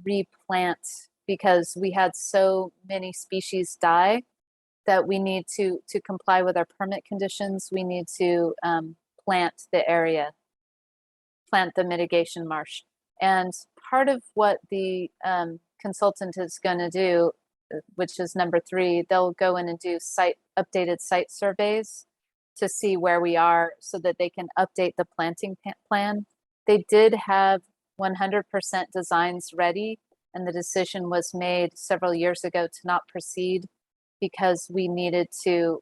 replant, because we had so many species die that we need to comply with our permit conditions. We need to plant the area, plant the mitigation marsh. And part of what the consultant is going to do, which is number 3, they'll go in and do updated site surveys to see where we are so that they can update the planting plan. They did have 100% designs ready, and the decision was made several years ago to not proceed because we needed to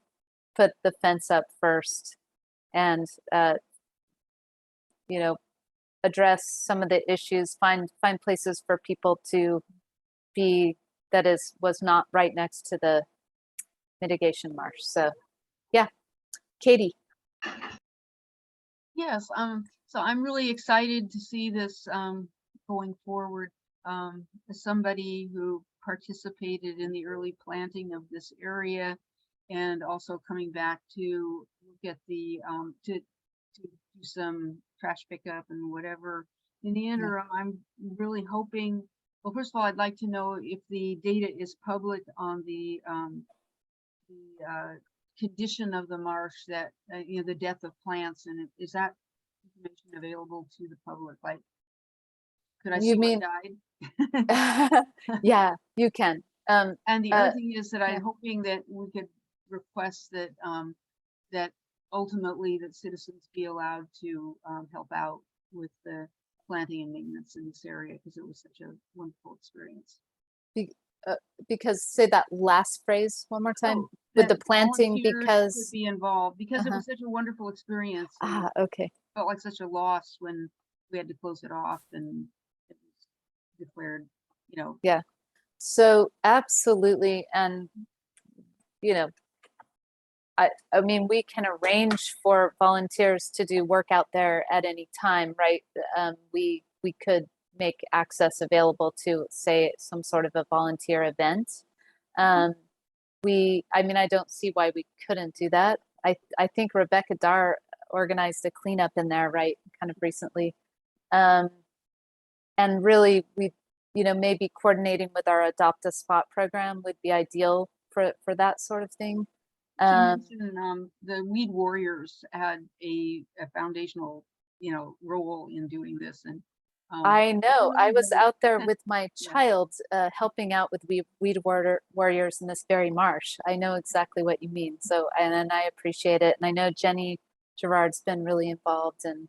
put the fence up first and address some of the issues, find places for people to be was not right next to the mitigation marsh. So yeah. Katie. Yes, so I'm really excited to see this going forward. As somebody who participated in the early planting of this area, and also coming back to get the to do some trash pickup and whatever. In the interim, I'm really hoping. Well, first of all, I'd like to know if the data is public on the condition of the marsh, that the death of plants, and is that information available to the public? Like, could I see what died? Yeah, you can. And the other thing is that I'm hoping that we could request that that ultimately that citizens be allowed to help out with the planting and maintenance in this area, because it was such a wonderful experience. Because say that last phrase one more time. With the planting, because would be involved, because it was such a wonderful experience. Okay. Felt like such a loss when we had to close it off and it was declared, Yeah. So absolutely, and I mean, we can arrange for volunteers to do work out there at any time, right? We could make access available to, say, some sort of a volunteer event. I don't see why we couldn't do that. I think Rebecca Dar organized a cleanup in there, right, kind of recently. And really, we, maybe coordinating with our Adopt a Spot program would be ideal for that sort of thing. The Weed Warriors had a foundational, role in doing this, and I know. I was out there with my child helping out with Weed Warriors in this very marsh. I know exactly what you mean. So, and I appreciate it. And I know Jenny Gerard's been really involved. And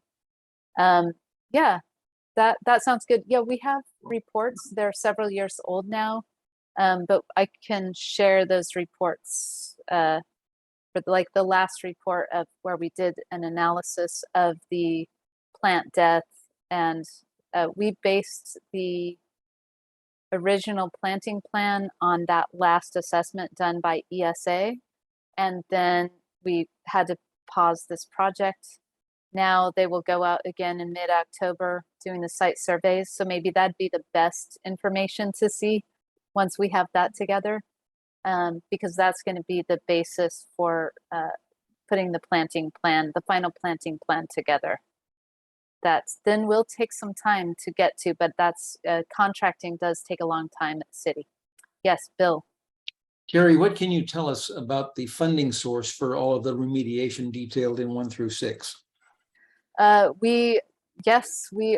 yeah, that sounds good. Yeah, we have reports. They're several years old now, but I can share those reports for for like the last report of where we did an analysis of the plant death, and we based the original planting plan on that last assessment done by ESA, and then we had to pause this project. Now they will go out again in mid-October doing the site surveys, so maybe that'd be the best information to see once we have that together, because that's going to be the basis for putting the planting plan, the final planting plan together. That then will take some time to get to, but that's contracting does take a long time at the city. Yes, Bill. Carrie, what can you tell us about the funding source for all of the remediation detailed in 1 through 6? We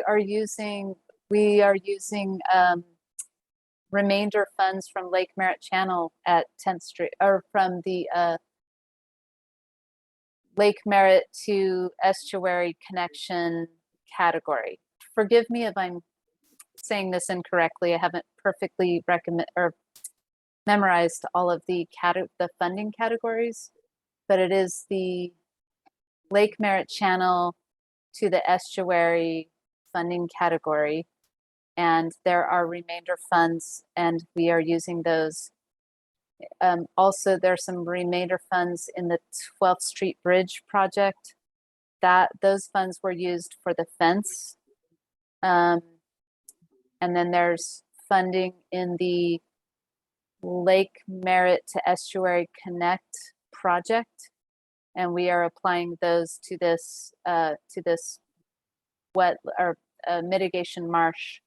are using remainder funds from Lake Merritt Channel at 10th Street, or from the Lake Merritt to Estuary connection category. Forgive me if I'm saying this incorrectly. I haven't perfectly memorized all of the funding categories, but it is the Lake Merritt Channel to the Estuary funding category, and there are remainder funds, and we are using those. Also, there's some remainder funds in the 12th Street Bridge project. Those funds were used for the fence. And then there's funding in the Lake Merritt to Estuary Connect project, and we are applying those to this wet or mitigation marsh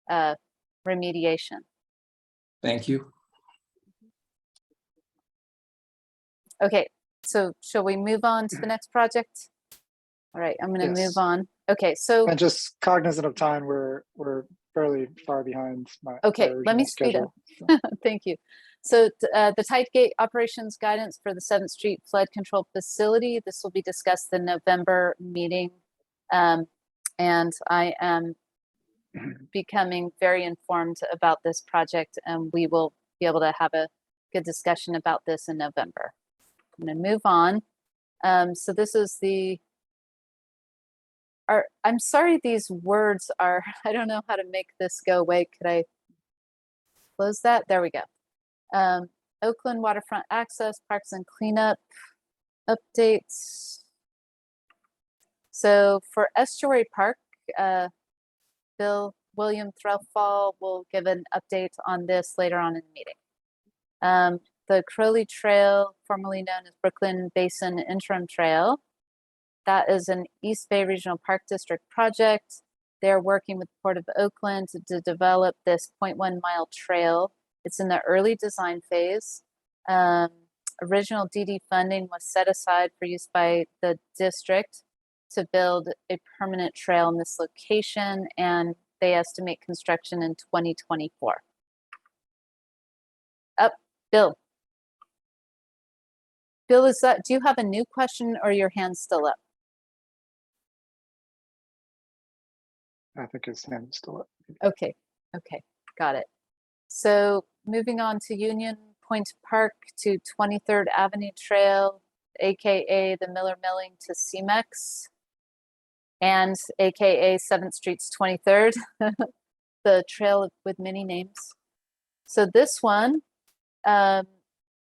remediation. Thank you. Okay, so shall we move on to the next project? All right, I'm going to move on. Okay, so And just cognizant of time, we're fairly far behind my okay, my let me original speed up. schedule. Thank you. So the tight gate operations guidance for the 7th Street flood control facility, this will be discussed in November meeting. And I am becoming very informed about this project, and we will be able to have a good discussion about this in November. I'm going to move on. So this is I'm sorry, these words are, I don't know how to make this go away. Could I close that? There we go. Oakland waterfront access, parks and cleanup updates. So for Estuary Park, William Threlfall will give an update on this later on in the meeting. The Crowley Trail, formerly known as Brooklyn Basin Interim Trail, that is an East Bay Regional Park District project. They're working with the Port of Oakland to develop this 0.1 mile trail. It's in the early design phase. Original DD funding was set aside for use by the district to build a permanent trail in this location, and they estimate construction in 2024. Bill. Bill, do you have a new question or your hand's still up? I think his hand's still up. Okay, got it. So moving on to Union Point Park to 23rd Avenue Trail, AKA the Miller Milling to CMEX, and AKA 7th Street's 23rd, the trail with many names. So this one,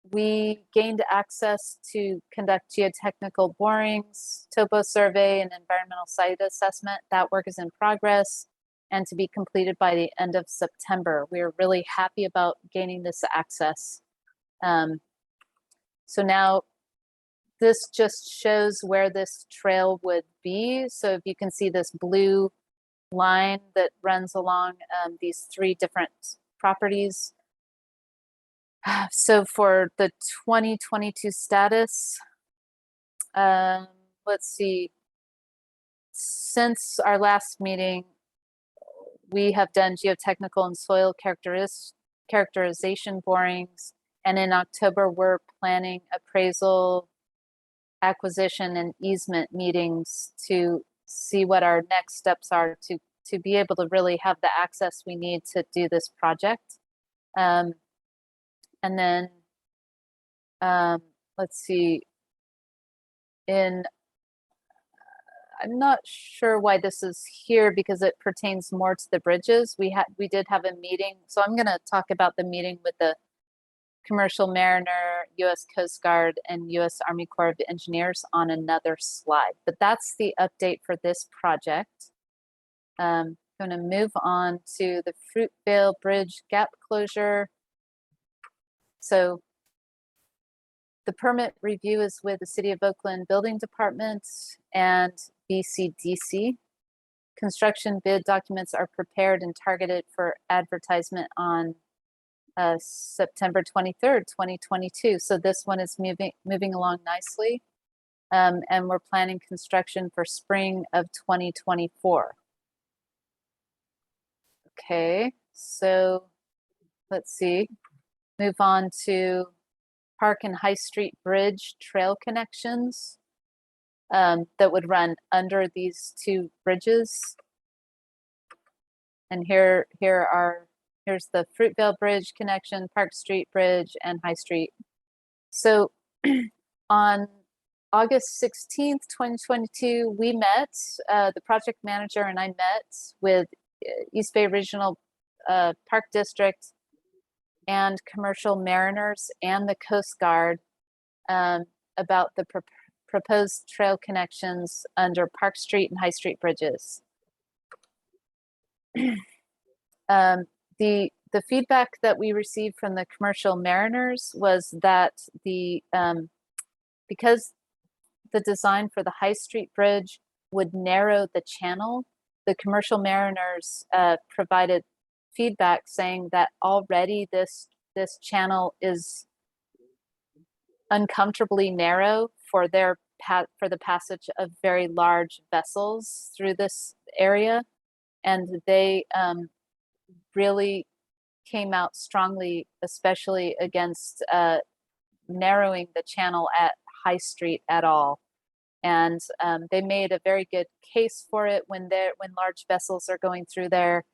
we gained access to conduct geotechnical borings, topo survey, and environmental site assessment. That work is in progress and to be completed by the end of September. We are really happy about gaining this access. So now this just shows where this trail would be. So if you can see this blue line that runs along these 3 different properties. So for the 2022 status, let's see, since our last meeting, we have done geotechnical and soil characterization borings, and in October, we're planning appraisal, acquisition, and easement meetings to see what our next steps are to be able to really have the access we need to do this project. And then let's see. I'm not sure why this is here because it pertains more to the bridges. We did have a meeting. So I'm gonna talk about the meeting with the Commercial Mariner, US Coast Guard, and US Army Corps of Engineers on another slide. But that's the update for this project. I'm gonna move on to the Fruitvale Bridge gap closure. So the permit review is with the City of Oakland Building Department and BCDC. Construction bid documents are prepared and targeted for advertisement on September 23rd, 2022. So this one is moving along nicely. And we're planning construction for spring of 2024. Okay, so let's see. Move on to Park and High Street Bridge trail connections that would run under these two bridges. And here's the Fruitvale Bridge connection, Park Street Bridge, and High Street. So on August 16th, 2022, we met, the project manager and I met with East Bay Regional Park District and Commercial Mariners and the Coast Guard about the proposed trail connections under Park Street and High Street bridges. The feedback that we received from the Commercial Mariners was that because the design for the High Street Bridge would narrow the channel, the Commercial Mariners provided feedback saying that already this channel is uncomfortably narrow for the passage of very large vessels through this area, and they really came out strongly, especially against narrowing the channel at High Street at all. And they made a very good case for it when large vessels are going through there.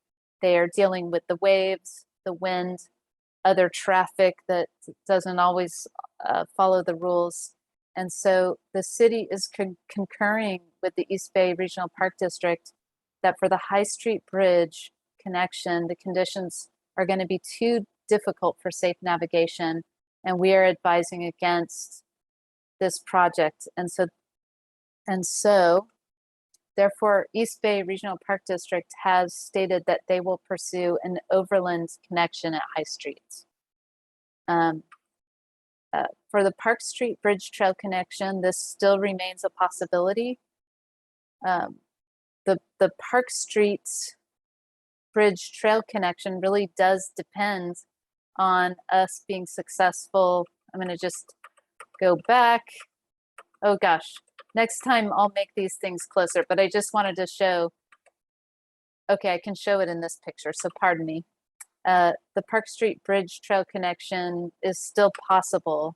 They are dealing with the waves, the wind, other traffic that doesn't always follow the rules. And so the city is concurring with the East Bay Regional Park District that for the High Street Bridge connection, the conditions are going to be too difficult for safe navigation, and we are advising against this project. And so therefore, East Bay Regional Park District has stated that they will pursue an overland connection at High Street. For the Park Street Bridge Trail connection, this still remains a possibility. The Park Street Bridge Trail connection really does depend on us being successful. I'm going to just go back. Oh gosh, next time I'll make these things closer, but I just wanted to show, okay, I can show it in this picture, so pardon me. The Park Street Bridge Trail connection is still possible.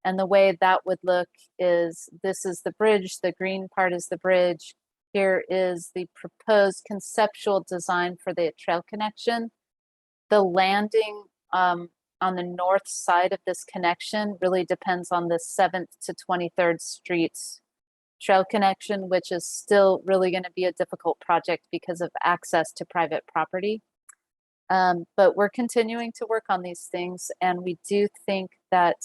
And the way that would look is, this is the bridge, the green part is the bridge. Here is the proposed conceptual design for the trail connection. The landing on the north side of this connection really depends on the 7th to 23rd Streets trail connection, which is still really going to be a difficult project because of access to private property. But we're continuing to work on these things, and we do think that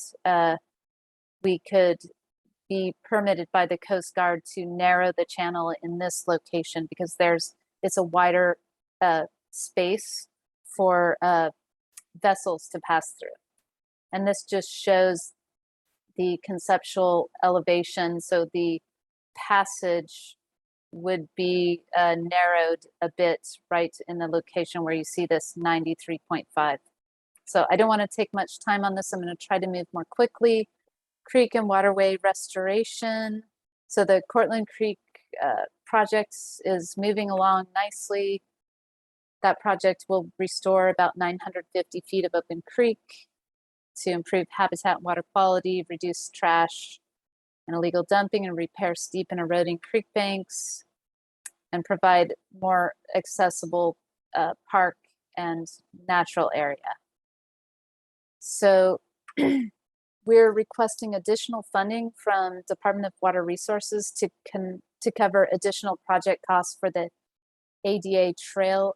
we could be permitted by the Coast Guard to narrow the channel in this location because it's a wider space for vessels to pass through. And this just shows the conceptual elevation. So the passage would be narrowed a bit right in the location where you see this 93.5. So I don't want to take much time on this. I'm going to try to move more quickly. Creek and waterway restoration. So the Cortland Creek project is moving along nicely. That project will restore about 950 feet of open creek to improve habitat and water quality, reduce trash and illegal dumping, and repair steep and eroding creek banks, and provide more accessible park and natural area. So we're requesting additional funding from Department of Water Resources to cover additional project costs for the ADA trail,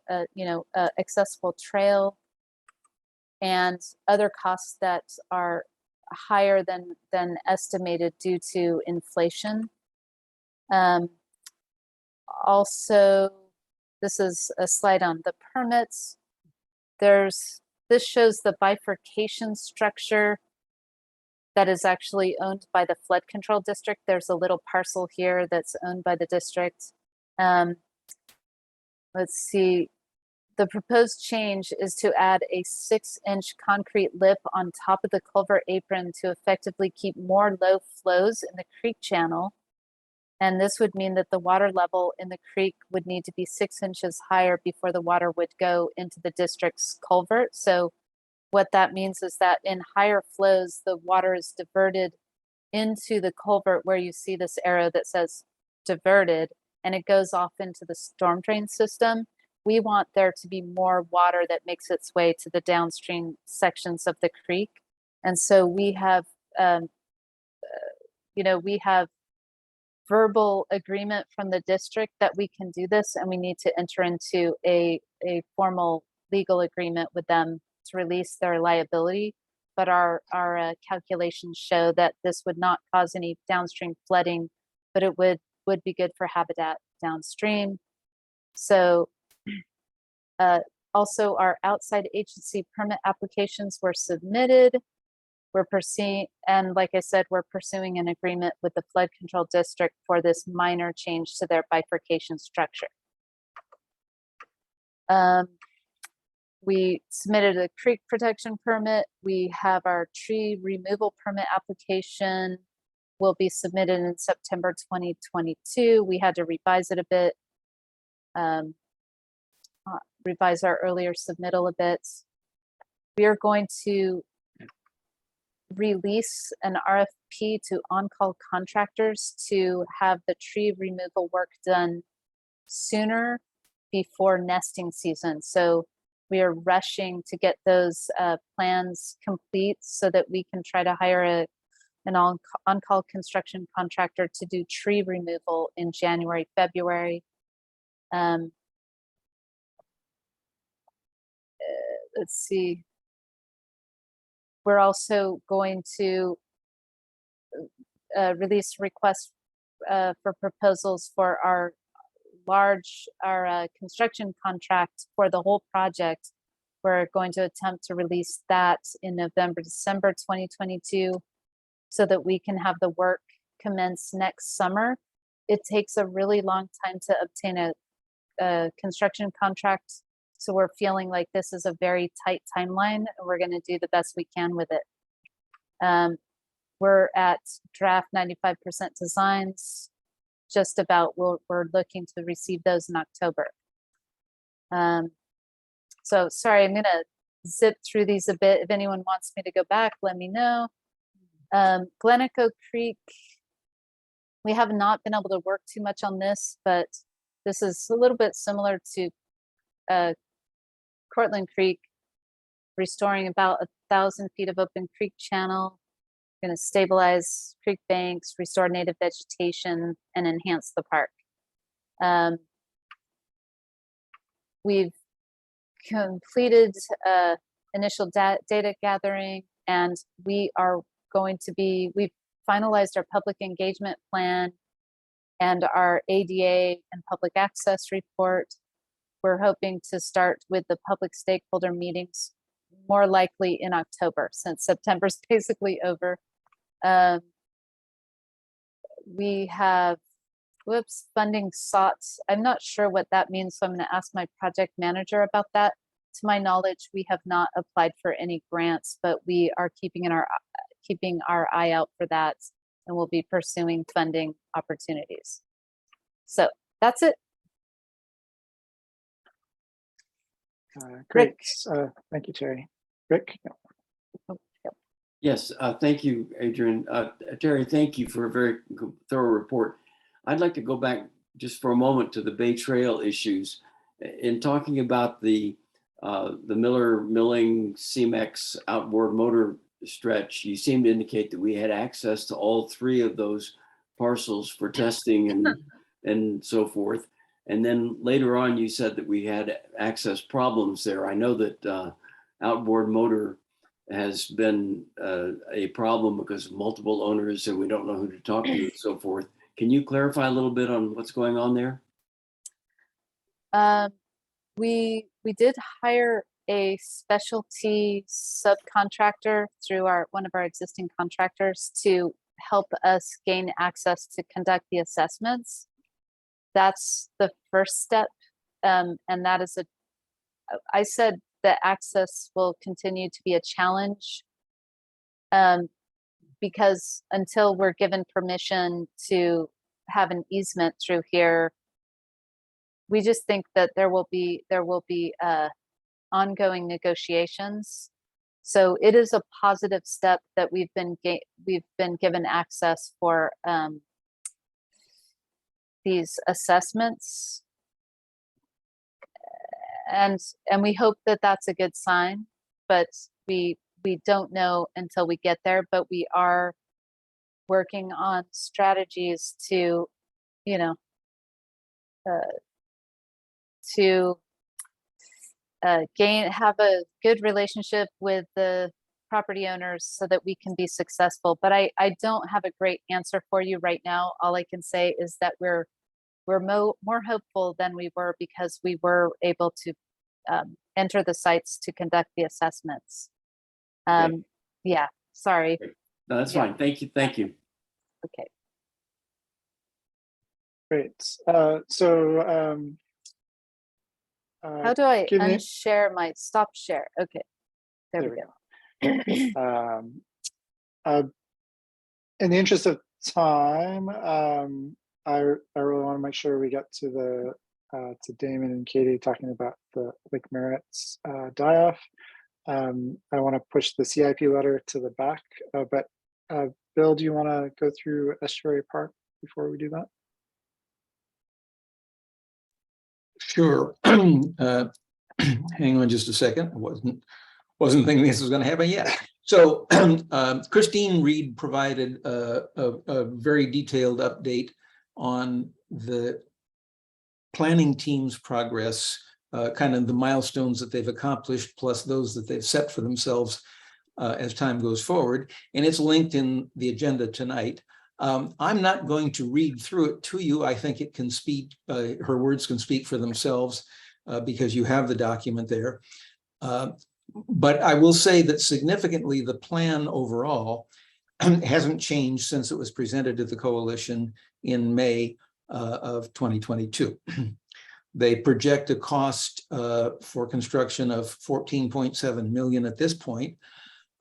accessible trail, and other costs that are higher than estimated due to inflation. Also, this is a slide on the permits. This shows the bifurcation structure that is actually owned by the flood control district. There's a little parcel here that's owned by the district. Let's see. The proposed change is to add a 6-inch concrete lip on top of the culvert apron to effectively keep more low flows in the creek channel. And this would mean that the water level in the creek would need to be 6 inches higher before the water would go into the district's culvert. So what that means is that in higher flows, the water is diverted into the culvert where you see this arrow that says diverted, and it goes off into the storm drain system. We want there to be more water that makes its way to the downstream sections of the creek. And so we have, we have verbal agreement from the district that we can do this, and we need to enter into a formal legal agreement with them to release their liability. But our calculations show that this would not cause any downstream flooding, but it would be good for habitat downstream. So also our outside agency permit applications were submitted. We're pursuing, and like I said, we're pursuing an agreement with the flood control district for this minor change to their bifurcation structure. We submitted a creek protection permit. We have our tree removal permit application will be submitted in September 2022. We had to revise it a bit, revise our earlier submittal a bit. We are going to release an RFP to on-call contractors to have the tree removal work done sooner before nesting season. So we are rushing to get those plans complete so that we can try to hire an on-call construction contractor to do tree removal in January, February. Let's see. We're also going to release requests for proposals for our construction contract for the whole project. We're going to attempt to release that in November, December 2022, so that we can have the work commence next summer. It takes a really long time to obtain a construction contract. So we're feeling like this is a very tight timeline, and we're going to do the best we can with it. We're at draft 95% designs, just about. We're looking to receive those in October. So sorry, I'm going to zip through these a bit. If anyone wants me to go back, let me know. Gleneco Creek, we have not been able to work too much on this, but this is a little bit similar to Cortland Creek, restoring about 1,000 feet of open creek channel, going to stabilize creek banks, restore native vegetation, and enhance the park. We've completed initial data gathering, and we've finalized our public engagement plan and our ADA and public access report. We're hoping to start with the public stakeholder meetings more likely in October, since September's basically over. We have, funding sought. I'm not sure what that means, so I'm going to ask my project manager about that. To my knowledge, we have not applied for any grants, but we are keeping our eye out for that, and we'll be pursuing funding opportunities. So that's it. Great. Thank you, Terry. Rick? Yes, thank you, Adrian. Terry, thank you for a very thorough report. I'd like to go back just for a moment to the Bay Trail issues. In talking about the Miller Milling CMEX outboard motor stretch, you seemed to indicate that we had access to all three of those parcels for testing and so forth. And then later on, you said that we had access problems there. I know that outboard motor has been a problem because of multiple owners and we don't know who to talk to and so forth. Can you clarify a little bit on what's going on there? We did hire a specialty subcontractor through one of our existing contractors to help us gain access to conduct the assessments. That's the first step, and that is I said that access will continue to be a challenge because until we're given permission to have an easement through here, we just think that there will be ongoing negotiations. So it is a positive step that we've been given access for these assessments, and we hope that that's a good sign. But we don't know until we get there. But we are working on strategies to, have a good relationship with the property owners so that we can be successful. But I don't have a great answer for you right now. All I can say is that we're more hopeful than we were because we were able to enter the sites to conduct the assessments. Yeah, sorry. No, that's fine. Thank you. Thank you. Okay. Great. How do I unshare my stop share? Okay, there we go. In the interest of time, I really want to make sure we get to Damon and Katie talking about the Lake Merritt's die-off. I want to push the CIP letter to the back, but Bill, do you want to go through Estuary Park before we do that? Sure. Hang on just a second. I wasn't thinking this was going to happen yet. So Christine Reed provided a very detailed update on the planning team's progress, kind of the milestones that they've accomplished, plus those that they've set for themselves as time goes forward. And it's linked in the agenda tonight. I'm not going to read through it to you. I think it can speak, her words can speak for themselves because you have the document there. But I will say that significantly, the plan overall hasn't changed since it was presented to the coalition in May of 2022. They project a cost for construction of $14.7 million at this point.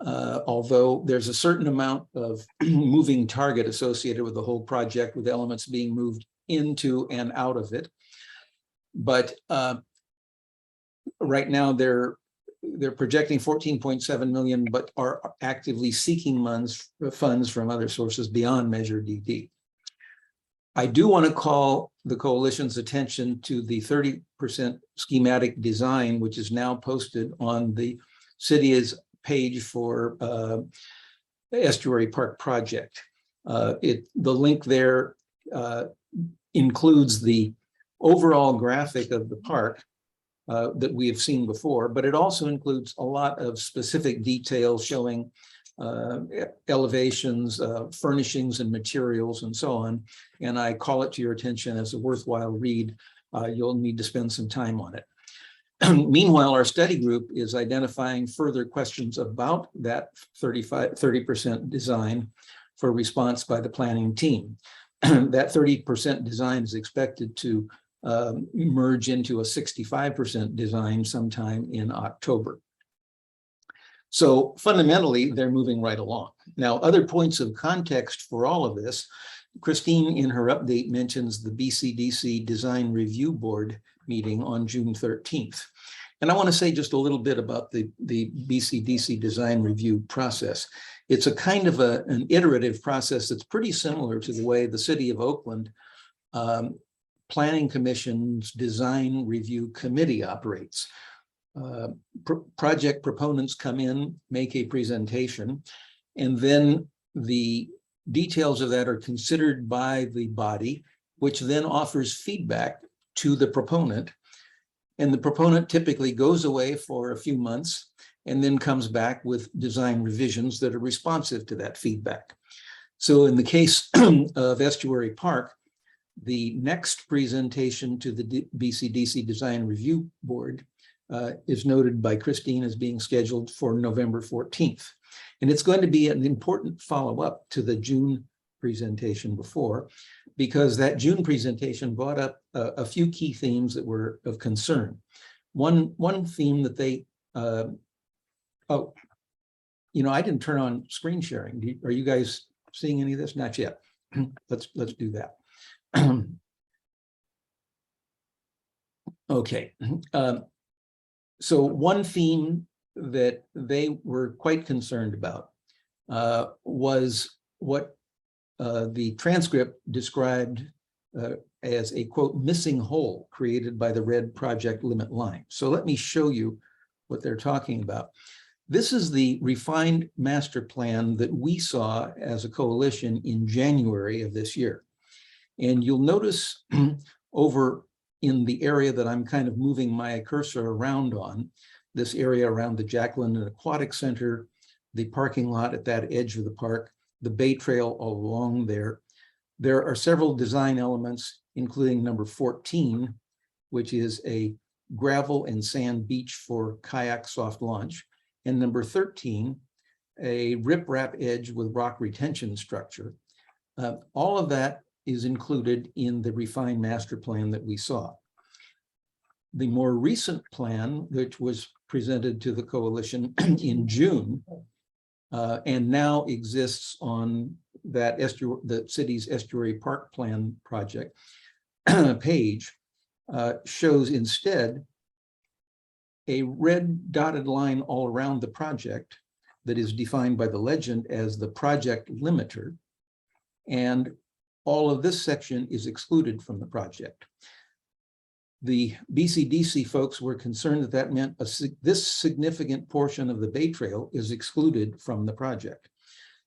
Although there's a certain amount of moving target associated with the whole project, with elements being moved into and out of it. But right now they're projecting 14.7 million, but are actively seeking funds from other sources beyond Measure DD. I do want to call the coalition's attention to the 30% schematic design, which is now posted on the city's page for Estuary Park project. The link there includes the overall graphic of the park that we have seen before, but it also includes a lot of specific details showing elevations, furnishings and materials and so on. And I call it to your attention as a worthwhile read. You'll need to spend some time on it. Meanwhile, our study group is identifying further questions about that 30% design for response by the planning team. That 30% design is expected to merge into a 65% design sometime in October. So fundamentally, they're moving right along. Now, other points of context for all of this, Christine in her update mentions the BCDC Design Review Board meeting on June 13th. And I want to say just a little bit about the BCDC design review process. It's a kind of an iterative process that's pretty similar to the way the City of Oakland Planning Commission's Design Review Committee operates. project proponents come in, make a presentation, and then the details of that are considered by the body, which then offers feedback to the proponent. And the proponent typically goes away for a few months and then comes back with design revisions that are responsive to that feedback. So in the case of Estuary Park, the next presentation to the BCDC Design Review Board is noted by Christine as being scheduled for November 14th. And it's going to be an important follow-up to the June presentation before, because that June presentation brought up a few key themes that were of concern. One theme that they, oh, you know, I didn't turn on screen sharing. Are you guys seeing any of this? Not yet. Let's do that. Okay. So one theme that they were quite concerned about was what the transcript described as a, quote, missing hole created by the red project limit line. So let me show you what they're talking about. This is the refined master plan that we saw as a coalition in January of this year. And you'll notice over in the area that I'm kind of moving my cursor around on, this area around the Jack London Aquatic Center, the parking lot at that edge of the park, the Bay Trail all along there. There are several design elements, including number 14, which is a gravel and sand beach for kayak soft launch, and number 13, a riprap edge with rock retention structure. All of that is included in the refined master plan that we saw. The more recent plan, which was presented to the coalition in June, and now exists on that the city's Estuary Park Plan project page, shows instead a red dotted line all around the project that is defined by the legend as the project limiter, and all of this section is excluded from the project. The BCDC folks were concerned that that meant this significant portion of the Bay Trail is excluded from the project.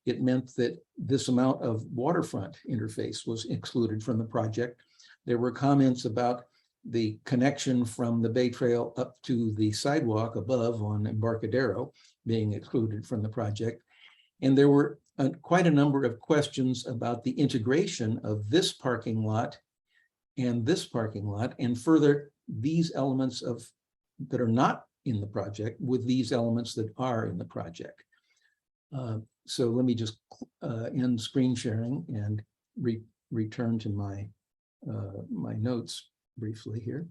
It meant that this amount of waterfront interface was excluded from the project. There were comments about the connection from the Bay Trail up to the sidewalk above on Embarcadero being excluded from the project. And there were quite a number of questions about the integration of this parking lot and this parking lot, and further these elements that are not in the project with these elements that are in the project. So let me just end screen sharing and return to my my notes briefly here.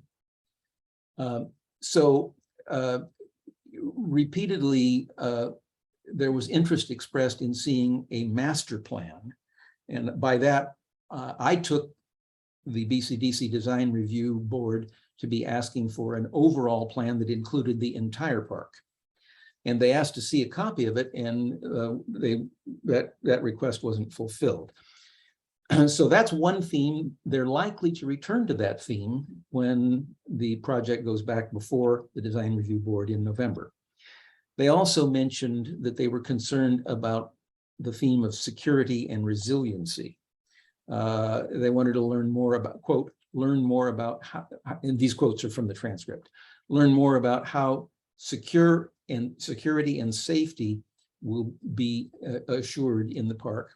Repeatedly, there was interest expressed in seeing a master plan. And by that, I took the BCDC Design Review Board to be asking for an overall plan that included the entire park. And they asked to see a copy of it, and that request wasn't fulfilled. So that's one theme. They're likely to return to that theme when the project goes back before the Design Review Board in November. They also mentioned that they were concerned about the theme of security and resiliency. They wanted to learn more about, quote, learn more about how, and these quotes are from the transcript, learn more about how security and safety will be assured in the park.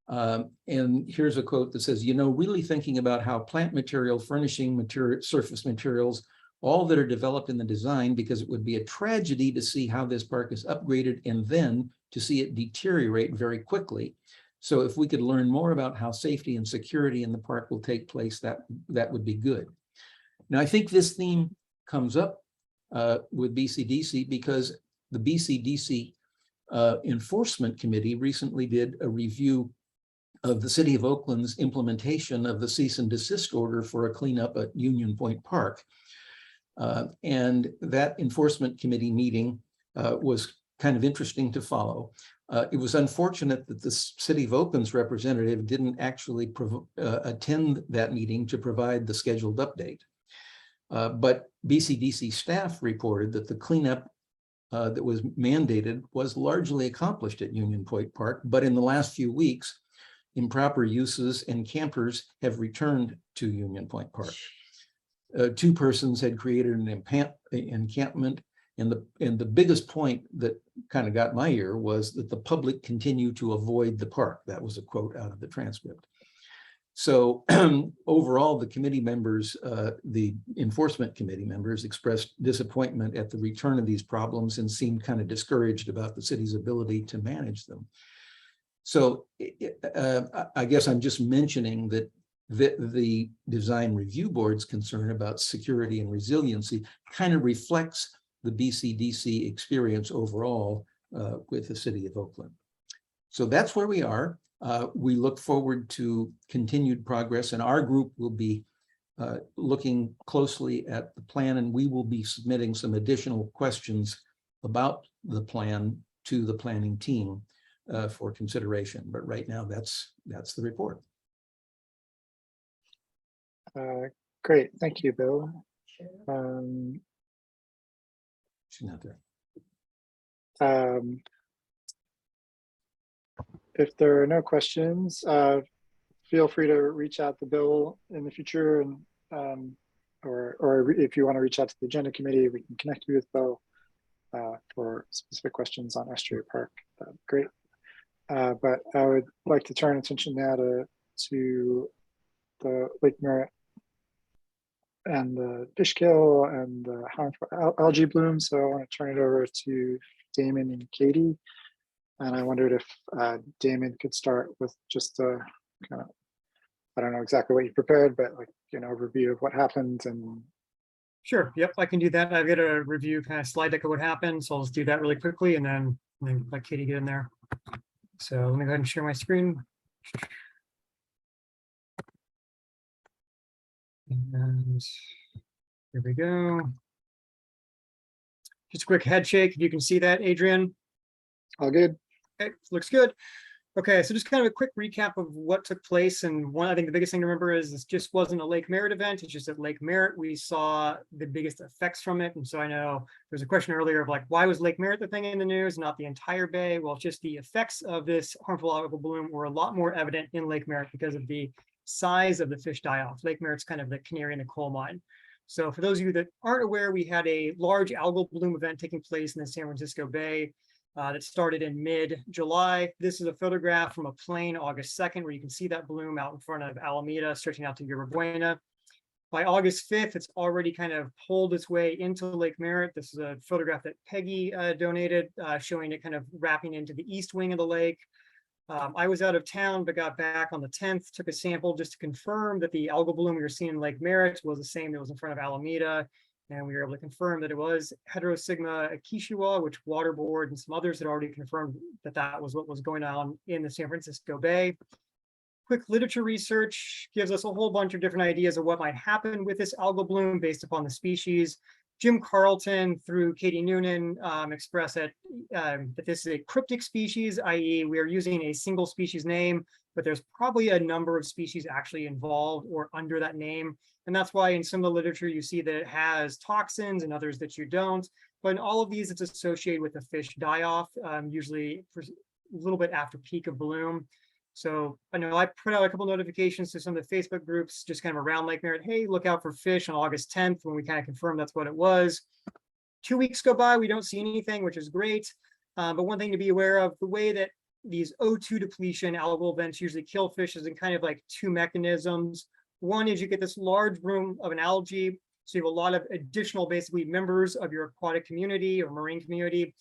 And here's a quote that says, you know, really thinking about how plant material, furnishing material, surface materials, all that are developed in the design, because it would be a tragedy to see how this park is upgraded and then to see it deteriorate very quickly. So if we could learn more about how safety and security in the park will take place, that would be good. Now, I think this theme comes up with BCDC because the BCDC Enforcement Committee recently did a review of the City of Oakland's implementation of the cease and desist order for a cleanup at Union Point Park. And that Enforcement Committee meeting was kind of interesting to follow. It was unfortunate that the City of Oakland's representative didn't actually attend that meeting to provide the scheduled update. But BCDC staff reported that the cleanup that was mandated was largely accomplished at Union Point Park, but in the last few weeks, improper uses and campers have returned to Union Point Park. 2 persons had created an encampment, and the biggest point that kind of got my ear was that the public continue to avoid the park. That was a quote out of the transcript. So overall, the committee members, the enforcement committee members expressed disappointment at the return of these problems and seemed kind of discouraged about the city's ability to manage them. So I guess I'm just mentioning that the design review board's concern about security and resiliency kind of reflects the BCDC experience overall with the city of Oakland. So that's where we are. We look forward to continued progress, and our group will be looking closely at the plan, and we will be submitting some additional questions about the plan to the planning team for consideration. But right now, that's the report. Great, thank you, Bill. She's not there. If there are no questions, feel free to reach out to Bill in the future, and or if you want to reach out to the agenda committee, we can connect you with Bill for specific questions on Estuary Park. Great. But I would like to turn attention now to the Lake Merritt and the fish kill and the harmful algae bloom. So I want to turn it over to Damon and Katie. And I wondered if Damon could start with just a kind of, I don't know exactly what you prepared, but like an overview of what happened. And Sure. Yep, I can do that. I've got a review kind of slide deck of what happened. So I'll just do that really quickly and then let Katie get in there. So let me go ahead and share my screen. And here we go. Just a quick head shake. If you can see that, Adrian. All good. Okay, looks good. Okay, so just kind of a quick recap of what took place. And I think the biggest thing to remember is this just wasn't a Lake Merritt event. It's just at Lake Merritt we saw the biggest effects from it. And so I know there's a question earlier of like, why was Lake Merritt the thing in the news, not the entire bay? Well, just the effects of this harmful algal bloom were a lot more evident in Lake Merritt because of the size of the fish die-off. Lake Merritt's kind of the canary in the coal mine. So for those of you that aren't aware, we had a large algal bloom event taking place in the San Francisco Bay. That started in mid-July. This is a photograph from a plane August 2nd, where you can see that bloom out in front of Alameda, stretching out to Yerba Buena. By August 5th, it's already kind of pulled its way into Lake Merritt. This is a photograph that Peggy donated, showing it kind of wrapping into the east wing of the lake. I was out of town, but got back on the 10th, took a sample just to confirm that the algal bloom we were seeing in Lake Merritt was the same that was in front of Alameda. And we were able to confirm that it was Heterosigma akishiwa, which Water Board and some others had already confirmed that that was what was going on in the San Francisco Bay. Quick literature research gives us a whole bunch of different ideas of what might happen with this algal bloom based upon the species. Jim Carlton through Katie Noonan expressed that this is a cryptic species, i.e. we are using a single species name, but there's probably a number of species actually involved or under that name. And that's why in some of the literature you see that it has toxins and others that you don't. But in all of these, it's associated with the fish die-off, usually for a little bit after peak of bloom. So I know I put out a couple notifications to some of the Facebook groups just kind of around Lake Merritt. Hey, look out for fish on August 10th when we kind of confirmed that's what it was. 2 weeks go by, we don't see anything, which is great. But one thing to be aware of, the way that these O2 depletion algal events usually kill fish is in kind of like 2 mechanisms. One is you get this large bloom of an algae. So you have a lot of additional basically members of your aquatic community or marine community.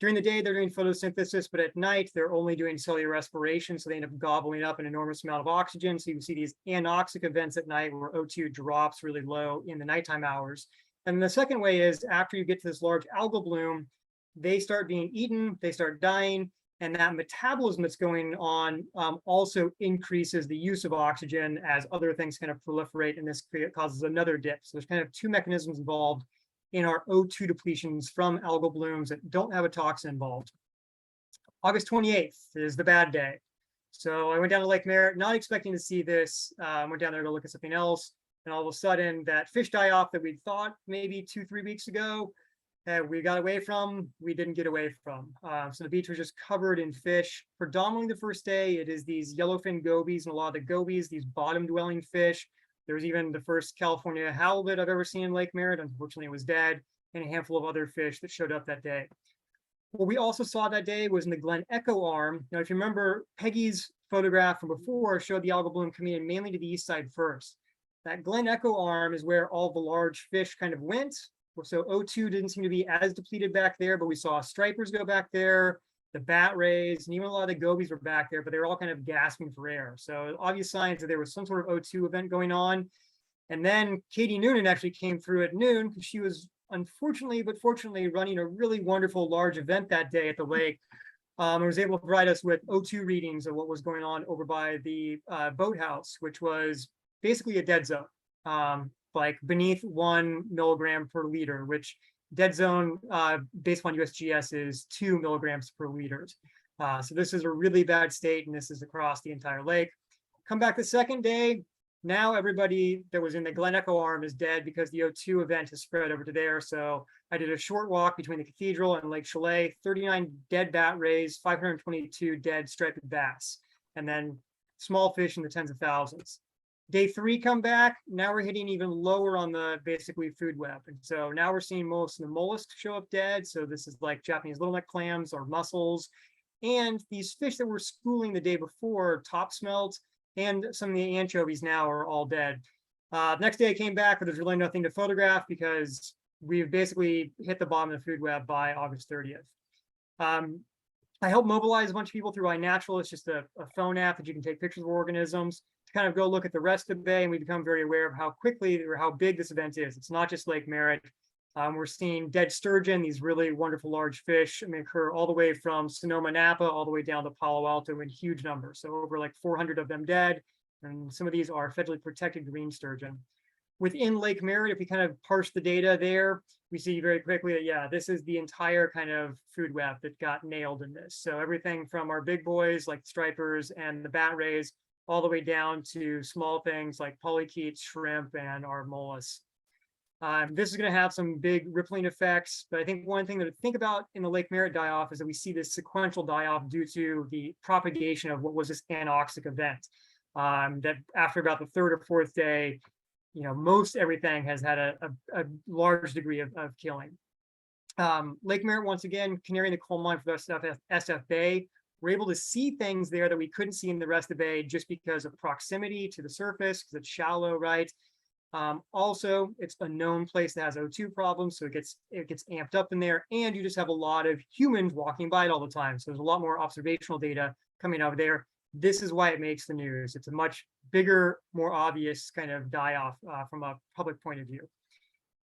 During the day, they're doing photosynthesis, but at night, they're only doing cellular respiration. So they end up gobbling up an enormous amount of oxygen. So you can see these anoxic events at night where O2 drops really low in the nighttime hours. And the second way is after you get to this large algal bloom, they start being eaten, they start dying. And that metabolism that's going on also increases the use of oxygen as other things kind of proliferate, and this causes another dip. So there's kind of 2 mechanisms involved in our O2 depletions from algal blooms that don't have a toxin involved. August 28th is the bad day. So I went down to Lake Merritt, not expecting to see this. Went down there to look at something else. And all of a sudden that fish die-off that we thought maybe 2-3 weeks ago, we got away from, we didn't get away from. So the beach was just covered in fish. Predominantly the first day, it is these yellowfin gobies, and a lot of the gobies, these bottom-dwelling fish. There was even the first California halibut I've ever seen in Lake Merritt. Unfortunately, it was dead, and a handful of other fish that showed up that day. What we also saw that day was in the Glen Echo Arm. Now, if you remember, Peggy's photograph from before showed the algal bloom coming in mainly to the east side first. That Glen Echo Arm is where all the large fish kind of went. So O2 didn't seem to be as depleted back there, but we saw stripers go back there, the bat rays, and even a lot of the gobies were back there, but they were all kind of gasping for air. So obvious signs that there was some sort of O2 event going on. And then Katie Noonan actually came through at noon because she was unfortunately, but fortunately running a really wonderful large event that day at the lake. And was able to provide us with O2 readings of what was going on over by the boathouse, which was basically a dead zone. Like beneath 1 milligram per liter, which dead zone based on USGS is 2 milligrams per liter. So this is a really bad state, and this is across the entire lake. Come back the second day, now everybody that was in the Glen Echo Arm is dead because the O2 event has spread over to there. So I did a short walk between the cathedral and Lake Chalet, 39 dead bat rays, 522 dead striped bass, and then small fish in the tens of thousands. Day 3 come back, now we're hitting even lower on the basically food web. And so now we're seeing most of the mollusks show up dead. So this is like Japanese little neck clams or mussels. And these fish that were schooling the day before, top smelt, and some of the anchovies now are all dead. Next day I came back, but there's really nothing to photograph because we've basically hit the bottom of the food web by August 30th. I helped mobilize a bunch of people through iNatural. It's just a phone app that you can take pictures of organisms to kind of go look at the rest of the bay, and we become very aware of how quickly or how big this event is. It's not just Lake Merritt. We're seeing dead sturgeon, these really wonderful large fish, occur all the way from Sonoma, Napa, all the way down to Palo Alto in huge numbers. So over like 400 of them dead, and some of these are federally protected green sturgeon. Within Lake Merritt, if we kind of parse the data there, we see very quickly that, yeah, this is the entire kind of food web that got nailed in this. So everything from our big boys like stripers and the bat rays, all the way down to small things like polychaetes, shrimp, and our mollusks. This is going to have some big rippling effects, but I think one thing to think about in the Lake Merritt die-off is that we see this sequential die-off due to the propagation of what was this anoxic event. That after about the 3rd or 4th day, most everything has had a large degree of killing. Lake Merritt, once again, canary in the coal mine for the SF Bay. We're able to see things there that we couldn't see in the rest of the bay just because of proximity to the surface, because it's shallow, right? Also, it's a known place that has O2 problems, so it gets amped up in there, and you just have a lot of humans walking by it all the time. So there's a lot more observational data coming out of there. This is why it makes the news. It's a much bigger, more obvious kind of die-off from a public point of view.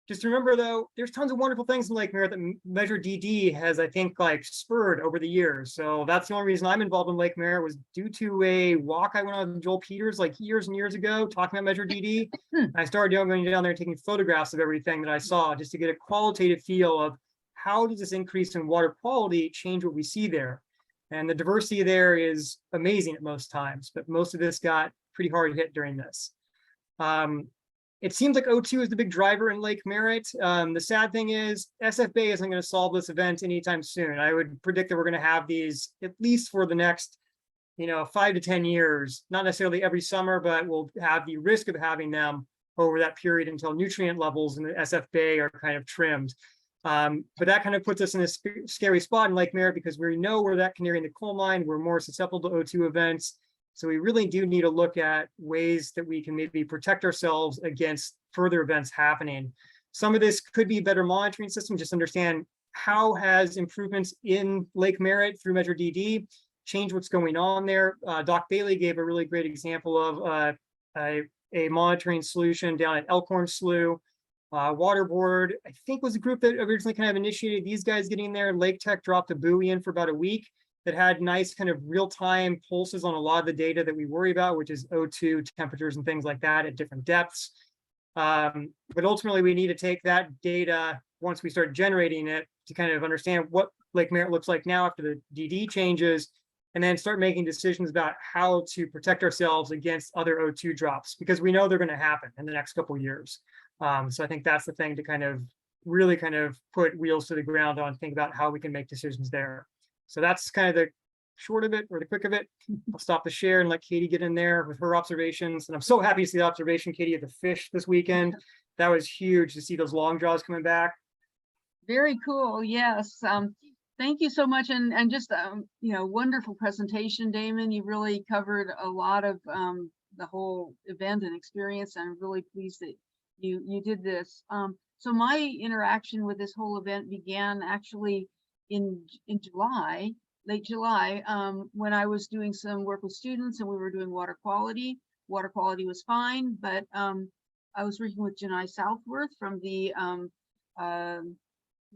Just remember, though, there's tons of wonderful things in Lake Merritt that Measure DD has, I think, like spurred over the years. So that's the only reason I'm involved in Lake Merritt was due to a walk I went on with Joel Peters like years and years ago, talking about Measure DD. I started going down there and taking photographs of everything that I saw just to get a qualitative feel of how does this increase in water quality change what we see there. And the diversity there is amazing at most times, but most of this got pretty hard hit during this. It seems like O2 is the big driver in Lake Merritt. The sad thing is SF Bay isn't going to solve this event anytime soon. I would predict that we're going to have these at least for the next, 5 to 10 years, not necessarily every summer, but we'll have the risk of having them over that period until nutrient levels in the SF Bay are kind of trimmed. But that kind of puts us in a scary spot in Lake Merritt because we know we're that canary in the coal mine. We're more susceptible to O2 events. So we really do need to look at ways that we can maybe protect ourselves against further events happening. Some of this could be a better monitoring system, just understand how has improvements in Lake Merritt through Measure DD changed what's going on there. Doc Bailey gave a really great example of a monitoring solution down at Elkhorn Slough. Water Board, I think, was a group that originally kind of initiated these guys getting there. Lake Tech dropped a buoy in for about a week that had nice kind of real-time pulses on a lot of the data that we worry about, which is O2 temperatures and things like that at different depths. But ultimately, we need to take that data once we start generating it to kind of understand what Lake Merritt looks like now after the DD changes and then start making decisions about how to protect ourselves against other O2 drops, because we know they're going to happen in the next couple of years. So I think that's the thing to kind of really kind of put wheels to the ground on, think about how we can make decisions there. So that's kind of the short of it, or the quick of it. I'll stop the share and let Katie get in there with her observations. And I'm so happy to see the observation, Katie, of the fish this weekend. That was huge to see those long jaws coming back. Very cool. Yes. Thank you so much. And just, you know, wonderful presentation, Damon. You really covered a lot of the whole event and experience. I'm really pleased that you did this. So my interaction with this whole event began actually in July, late July, when I was doing some work with students and we were doing water quality. Water quality was fine, but I was working with Janai Southworth from the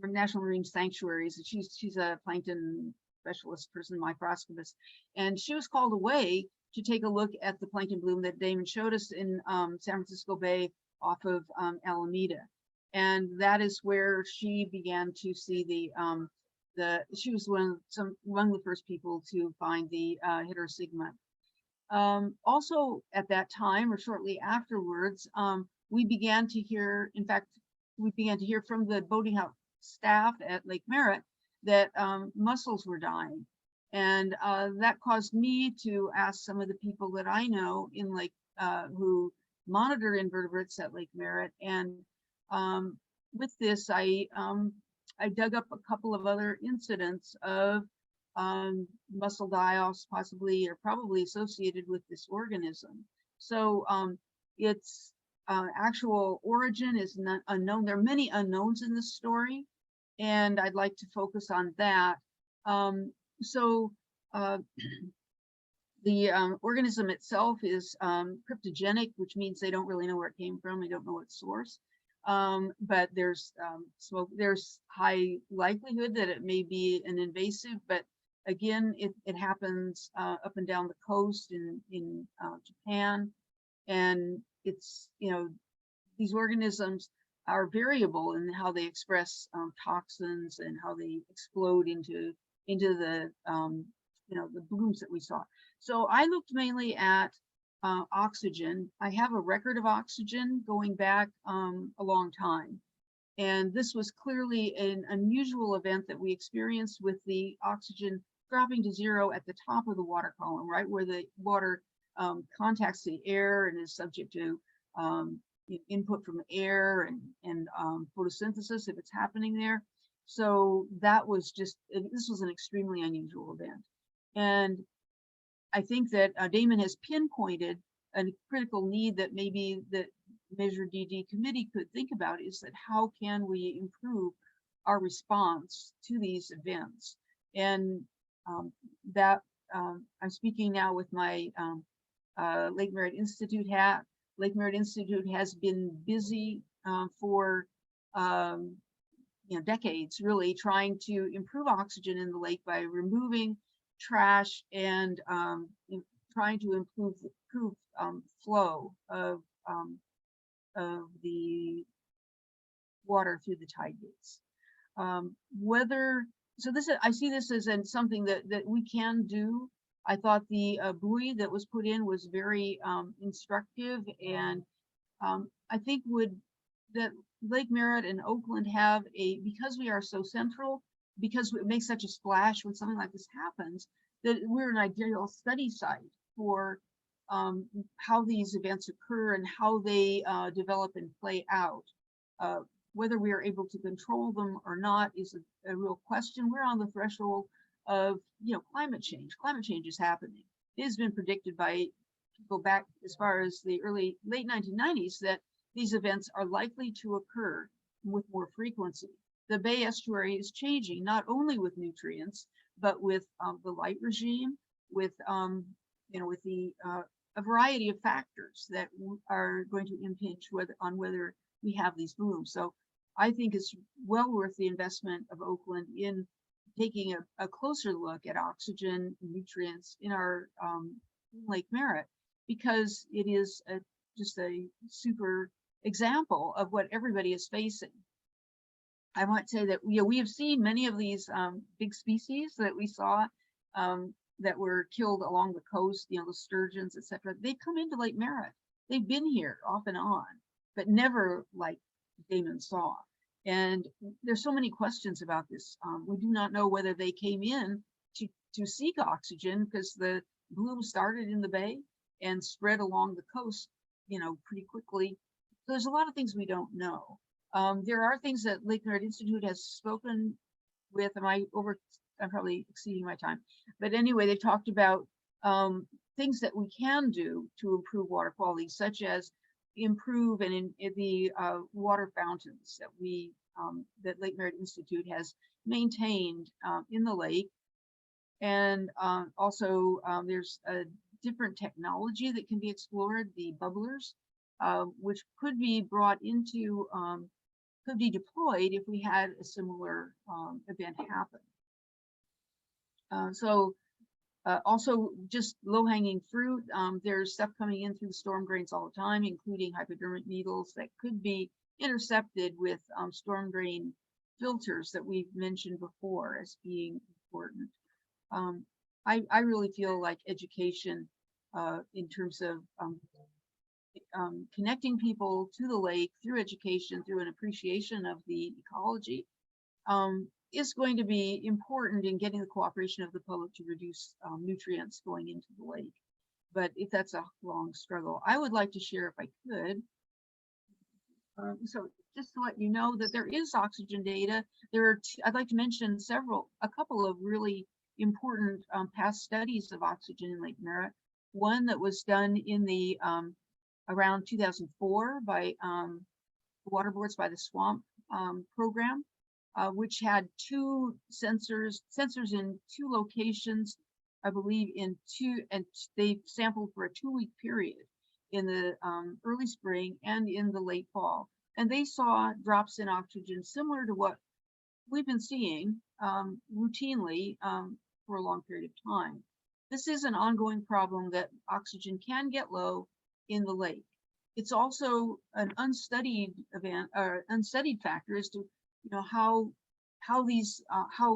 National Marine Sanctuaries. She's a plankton specialist person, microscopist, and she was called away to take a look at the plankton bloom that Damon showed us in San Francisco Bay off of Alameda. And that is where she began to see she was one of the first people to find the heterosigma. Also at that time, or shortly afterwards, we began to hear, in fact, we began to hear from the boating house staff at Lake Merritt that mussels were dying. And that caused me to ask some of the people that I know in Lake, who monitor invertebrates at Lake Merritt. And with this, I dug up a couple of other incidents of mussel die-offs, possibly or probably associated with this organism. So its actual origin is not unknown. There are many unknowns in this story, and I'd like to focus on that. The organism itself is cryptogenic, which means they don't really know where it came from. They don't know its source. But there's high likelihood that it may be an invasive, but again, it happens up and down the coast in Japan. And it's, you know, these organisms are variable in how they express toxins and how they explode into the, you know, the blooms that we saw. So I looked mainly at oxygen. I have a record of oxygen going back a long time. And this was clearly an unusual event that we experienced with the oxygen dropping to zero at the top of the water column, right where the water contacts the air and is subject to input from air and photosynthesis if it's happening there. So that was just, this was an extremely unusual event. And I think that Damon has pinpointed a critical need that maybe the Measure DD committee could think about, is that how can we improve our response to these events? And that I'm speaking now with my Lake Merritt Institute hat. Lake Merritt Institute has been busy for you know, decades, really trying to improve oxygen in the lake by removing trash and trying to improve flow of the water through the tide gates. I see this as something that we can do. I thought the buoy that was put in was very instructive, and I think that Lake Merritt and Oakland have because we are so central, because it makes such a splash when something like this happens, that we're an ideal study site for how these events occur and how they develop and play out. Whether we are able to control them or not is a real question. We're on the threshold of, you know, climate change. Climate change is happening. It has been predicted by people back as far as the late 1990s that these events are likely to occur with more frequency. The Bay Estuary is changing, not only with nutrients, but with the light regime, with you know, with a variety of factors that are going to impinge on whether we have these blooms. So I think it's well worth the investment of Oakland in taking a closer look at oxygen and nutrients in our Lake Merritt, because it is just a super example of what everybody is facing. I might say that we have seen many of these big species that we saw that were killed along the coast, the sturgeons, etc. They come into Lake Merritt. They've been here off and on, but never like Damon saw. And there's so many questions about this. We do not know whether they came in to seek oxygen, because the bloom started in the bay and spread along the coast, pretty quickly. So there's a lot of things we don't know. There are things that Lake Merritt Institute has spoken with. I'm probably exceeding my time, but anyway, they talked about things that we can do to improve water quality, such as improve in the water fountains that Lake Merritt Institute has maintained in the lake. And also there's a different technology that can be explored, the bubblers, which could be brought into, could be deployed if we had a similar event happen. Also just low-hanging fruit. There's stuff coming in through the storm drains all the time, including hypodermic needles that could be intercepted with storm drain filters that we've mentioned before as being important. I really feel like education in terms of connecting people to the lake through education, through an appreciation of the ecology, is going to be important in getting the cooperation of the public to reduce nutrients going into the lake. But if that's a long struggle, I would like to share, if I could. So just to let you know that there is oxygen data. I'd like to mention a couple of really important past studies of oxygen in Lake Merritt. One that was done in the around 2004 by Water Boards by the Swamp program, which had two sensors in two locations, I believe and they sampled for a 2-week period in the early spring and in the late fall. And they saw drops in oxygen similar to what we've been seeing routinely for a long period of time. This is an ongoing problem, that oxygen can get low in the lake. It's also an unstudied event, or unstudied factor as to how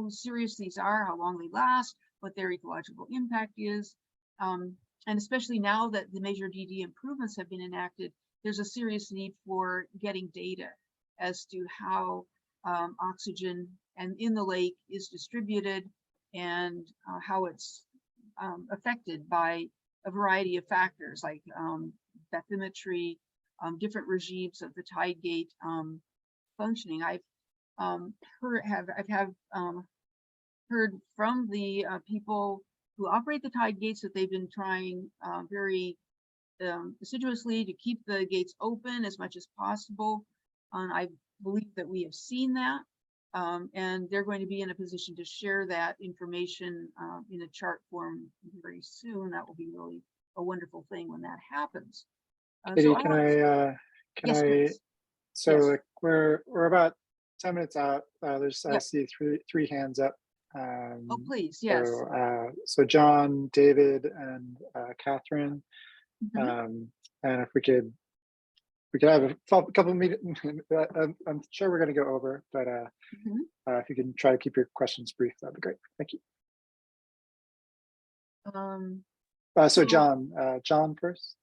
serious these are, how long they last, what their ecological impact is. And especially now that the major DD improvements have been enacted, there's a serious need for getting data as to how oxygen in the lake is distributed, and how it's affected by a variety of factors like bathymetry, different regimes of the tide gate functioning. I've heard from the people who operate the tide gates that they've been trying very assiduously to keep the gates open as much as possible. I believe that we have seen that, and they're going to be in a position to share that information in a chart form very soon. That will be really a wonderful thing when that happens. Katie, Yes, please. So Yes. like we're about 10 minutes out. I Yep. see three hands up. Oh, please, yes. So John, David, and Catherine. Mhm. And if we could have a couple of minutes. I'm sure we're going to go over, but if you can try to keep your questions brief, that'd be great. Thank you. So John first.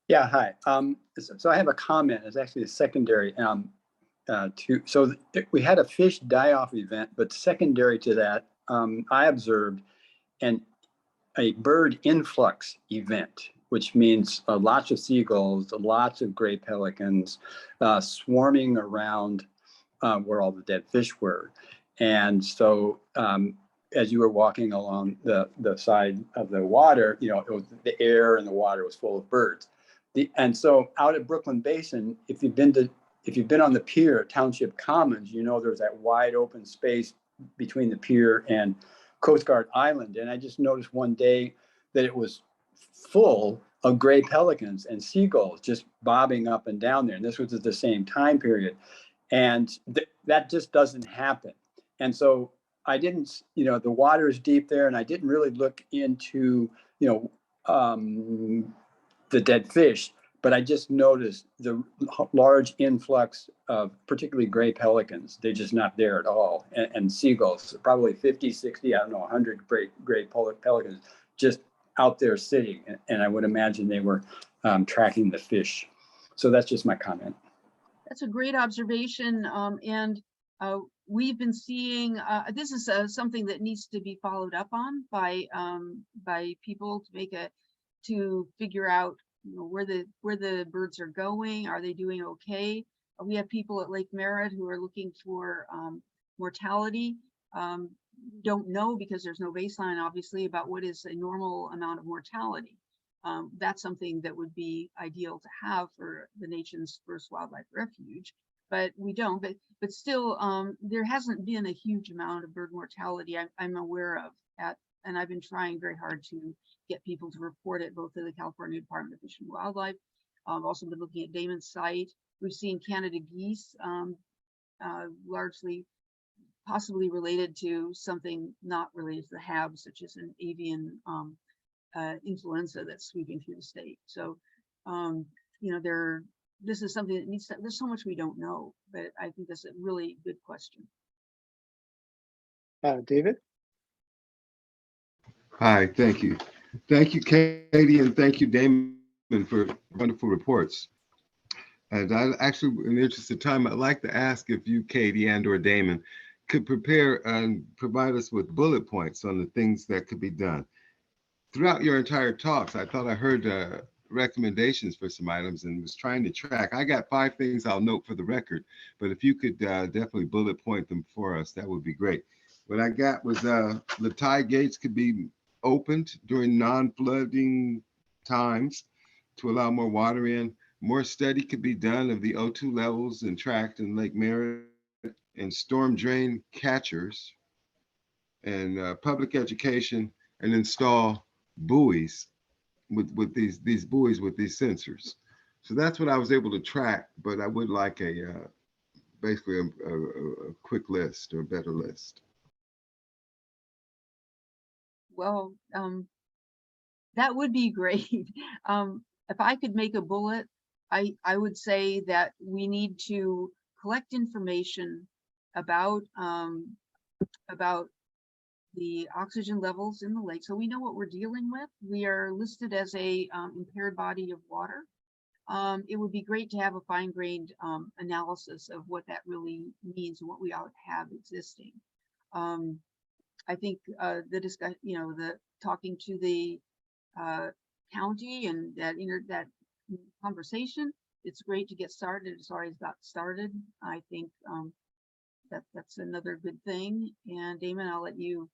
Yeah, hi. So I have a comment. It's actually a secondary we had a fish die-off event, but secondary to that, I observed a bird influx event, which means lots of seagulls, lots of gray pelicans swarming around where all the dead fish were. And so as you were walking along the side of the water, it was the air and the water was full of birds. And so out at Brooklyn Basin, if you've been on the pier at Township Commons, there's that wide open space between the pier and Coast Guard Island. And I just noticed one day that it was full of gray pelicans and seagulls just bobbing up and down there. And this was at the same time period. And that just doesn't happen. And so I didn't, the water is deep there, and I didn't really look into, the dead fish, but I just noticed the large influx of particularly gray pelicans. They're just not there at all. And seagulls, probably 50, 60, I don't know, 100 gray pelicans just out there sitting. And I would imagine they were tracking the fish. So that's just my comment. That's a great observation. We've been seeing, this is something that needs to be followed up on by people to figure out, you know, where the birds are going. Are they doing okay? We have people at Lake Merritt who are looking for mortality. Don't know because there's no baseline, obviously, about what is a normal amount of mortality. That's something that would be ideal to have for the nation's first wildlife refuge, but we don't. But still, there hasn't been a huge amount of bird mortality I'm aware of, and I've been trying very hard to get people to report it, both to the California Department of Fish and Wildlife. I've also been looking at Damon's site. We've seen Canada geese, largely possibly related to something not related to the HAB, such as an avian influenza that's sweeping through the state. So, you know, this is something that needs to, there's so much we don't know, but I think that's a really good question. David? Hi, thank you. Thank you, Katie, and thank you, Damon, for wonderful reports. And I actually, in the interest of time, I'd like to ask if you, Katie, and or Damon, could prepare and provide us with bullet points on the things that could be done. Throughout your entire talks, I thought I heard recommendations for some items and was trying to track. I got 5 things I'll note for the record, but if you could definitely bullet point them for us, that would be great. What I got was the tide gates could be opened during non-flooding times to allow more water in. More study could be done of the O2 levels and tracked in Lake Merritt, and storm drain catchers, and public education, and install buoys with these buoys with these sensors. So that's what I was able to track, but I would like basically a quick list or a better list. Well, that would be great. If I could make a bullet, I would say that we need to collect information about the oxygen levels in the lake, so we know what we're dealing with. We are listed as a impaired body of water. It would be great to have a fine-grained analysis of what that really means and what we ought to have existing. I think the discussion, you know, the talking to the county and that conversation, it's great to get started. It's already got started. I think that's another good thing. And Damon, I'll let you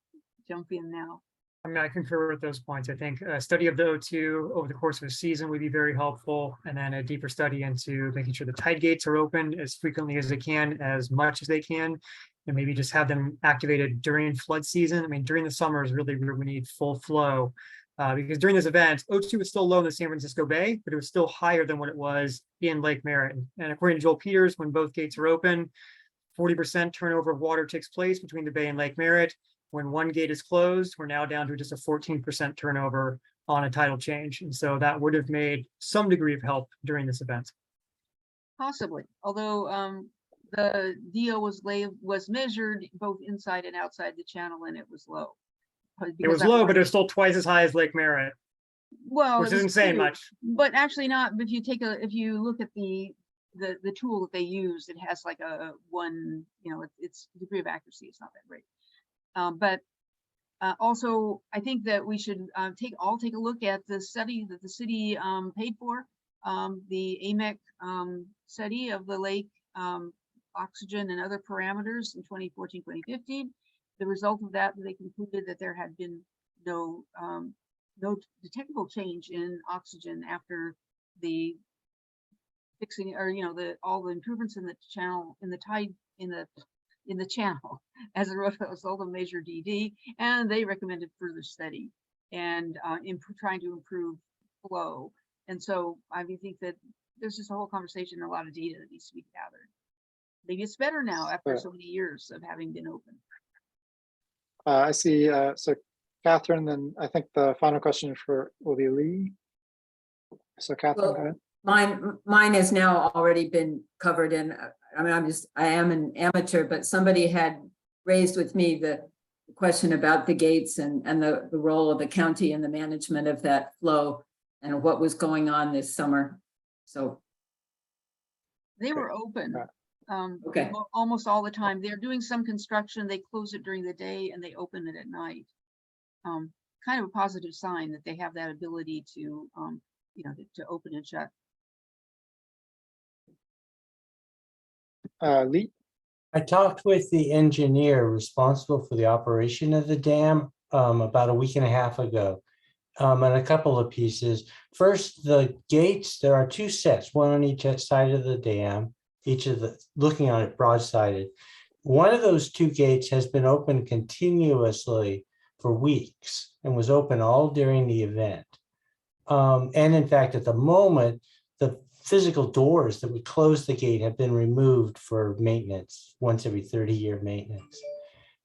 jump in now. I mean, I concur with those points. I think a study of the O2 over the course of a season would be very helpful. And then a deeper study into making sure the tide gates are open as frequently as they can, as much as they can, and maybe just have them activated during flood season. I mean, during the summer is really where we need full flow. Because during this event, O2 was still low in the San Francisco Bay, but it was still higher than what it was in Lake Merritt. And according to Joel Peters, when both gates are open, 40% turnover of water takes place between the bay and Lake Merritt. When one gate is closed, we're now down to just a 14% turnover on a tidal change. And so that would have made some degree of help during this event. Possibly, although the DO was measured both inside and outside the channel, and it was low. It was low, but it was still twice as high as Lake Merritt. Well, which isn't saying much. But actually not. If you look at the tool that they use, it has like a one, you know, its degree of accuracy is not that great. But also, I think that we should take a look at the study that the city paid for, the AMEC study of the lake oxygen and other parameters in 2014-2015. The result of that, they concluded that there had been no detectable change in oxygen after the fixing, or all the improvements in the channel, in the channel as a result of Measure DD, and they recommended further study and trying to improve flow. And so I think that there's just a whole conversation and a lot of data that needs to be gathered. Maybe it's better now after so many years of having been open. I see. So Catherine, then I think the final question will be Lee. So Catherine, go ahead. Mine has now already been covered and I mean, I am an amateur, but somebody had raised with me the question about the gates and the role of the county in the management of that flow and what was going on this summer. So. They were open. Okay. Almost all the time. They're doing some construction, they close it during the day and they open it at night. Kind of a positive sign that they have that ability to, you know, to open and shut. Lee? I talked with the engineer responsible for the operation of the dam about a week and a half ago, and a couple of pieces. First, the gates, there are two sets, one on each side of the dam, looking on it broadsided. One of those two gates has been open continuously for weeks and was open all during the event. And in fact, at the moment, the physical doors that would close the gate have been removed for maintenance, once every 30-year maintenance.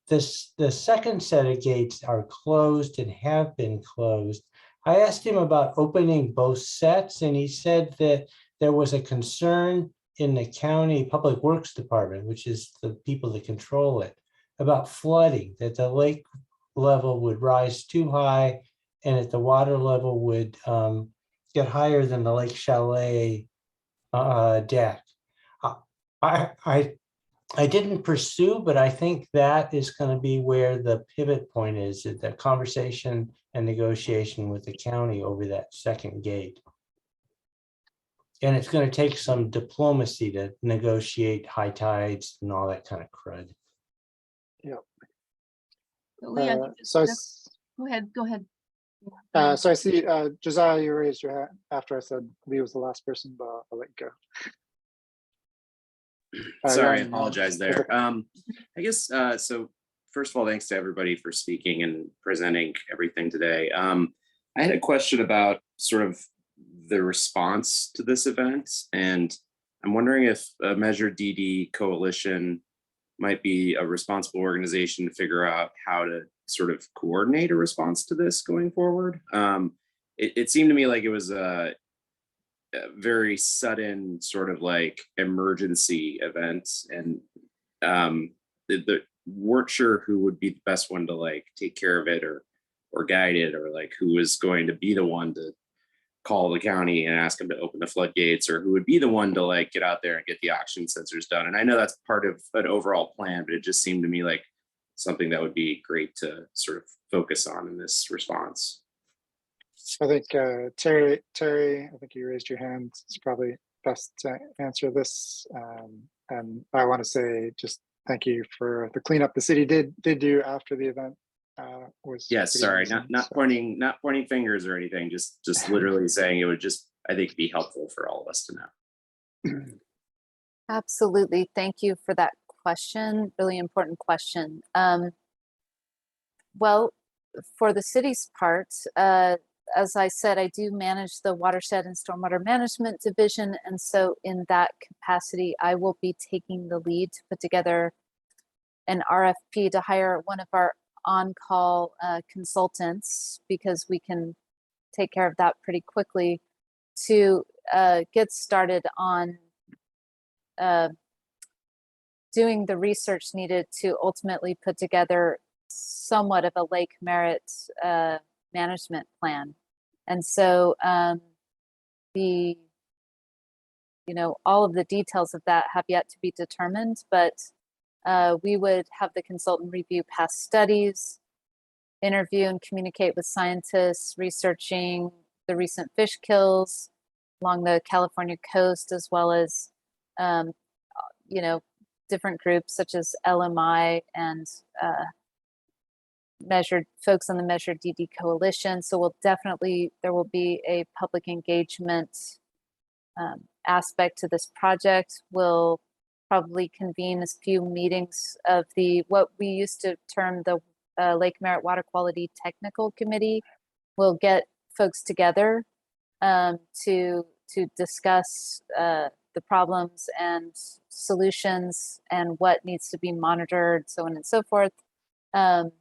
The second set of gates are closed and have been closed. I asked him about opening both sets, and he said that there was a concern in the county public works department, which is the people that control it, about flooding, that the lake level would rise too high and that the water level would get higher than the Lake Chalet deck. I didn't pursue, but I think that is going to be where the pivot point is, the conversation and negotiation with the county over that second gate. And it's going to take some diplomacy to negotiate high tides and all that kind of crud. Yeah. Lee, I think So go ahead. so I see Josiah, you raised your hand after I said Lee was the last person, but I'll let you go. Sorry, I Ryan, apologize there. I guess, so first of all, thanks to everybody for speaking and presenting everything today. I had a question about sort of the response to this event, and I'm wondering if a Measure DD Coalition might be a responsible organization to figure out how to sort of coordinate a response to this going forward. It seemed to me like it was a very sudden sort of like emergency event, and they weren't sure who would be the best one to like take care of it or guide it, or like who was going to be the one to call the county and ask them to open the floodgates, or who would be the one to like get out there and get the oxygen sensors done. And I know that's part of an overall plan, but it just seemed to me like something that would be great to sort of focus on in this response. I think Terry, I think you raised your hand. It's probably best to answer this. And I want to say just thank you for the cleanup the city did do after the event. Was yes, sorry, not pointing fingers or anything. Just literally saying it would just, I think, be helpful for all of us to know. Absolutely. Thank you for that question. Really important question. Well, for the city's part, as I said, I do manage the watershed and stormwater management division. And so in that capacity, I will be taking the lead to put together an RFP to hire one of our on-call consultants, because we can take care of that pretty quickly, to get started on doing the research needed to ultimately put together somewhat of a Lake Merritt management plan. And so all of the details of that have yet to be determined, but we would have the consultant review past studies, interview and communicate with scientists researching the recent fish kills along the California coast, as well as different groups such as LMI and folks on the Measure DD Coalition. So there will be a public engagement aspect to this project. We'll probably convene a few meetings of what we used to term the Lake Merritt Water Quality Technical Committee. We'll get folks together to discuss the problems and solutions and what needs to be monitored, so on and so forth. And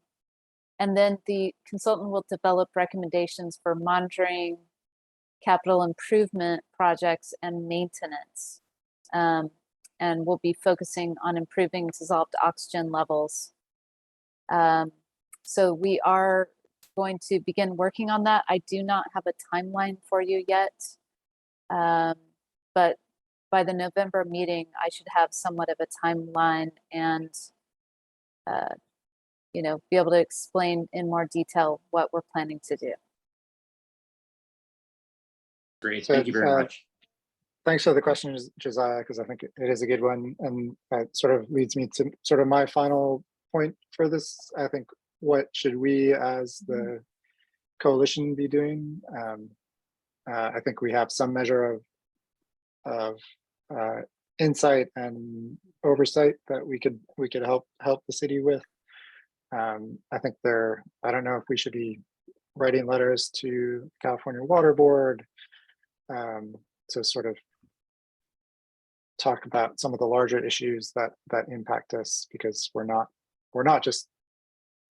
then the consultant will develop recommendations for monitoring capital improvement projects and maintenance. And we'll be focusing on improving dissolved oxygen levels. So we are going to begin working on that. I do not have a timeline for you yet, but by the November meeting, I should have somewhat of a timeline and you know, be able to explain in more detail what we're planning to do. Great, So, thank you very much. Thanks for the question, Josiah, because I think it is a good one. And that sort of leads me to sort of my final point for this. I think, what should we as the coalition be doing? I think we have some measure of insight and oversight that we could help the city with. I think I don't know if we should be writing letters to California Water Board to sort of talk about some of the larger issues that impact us, because we're not just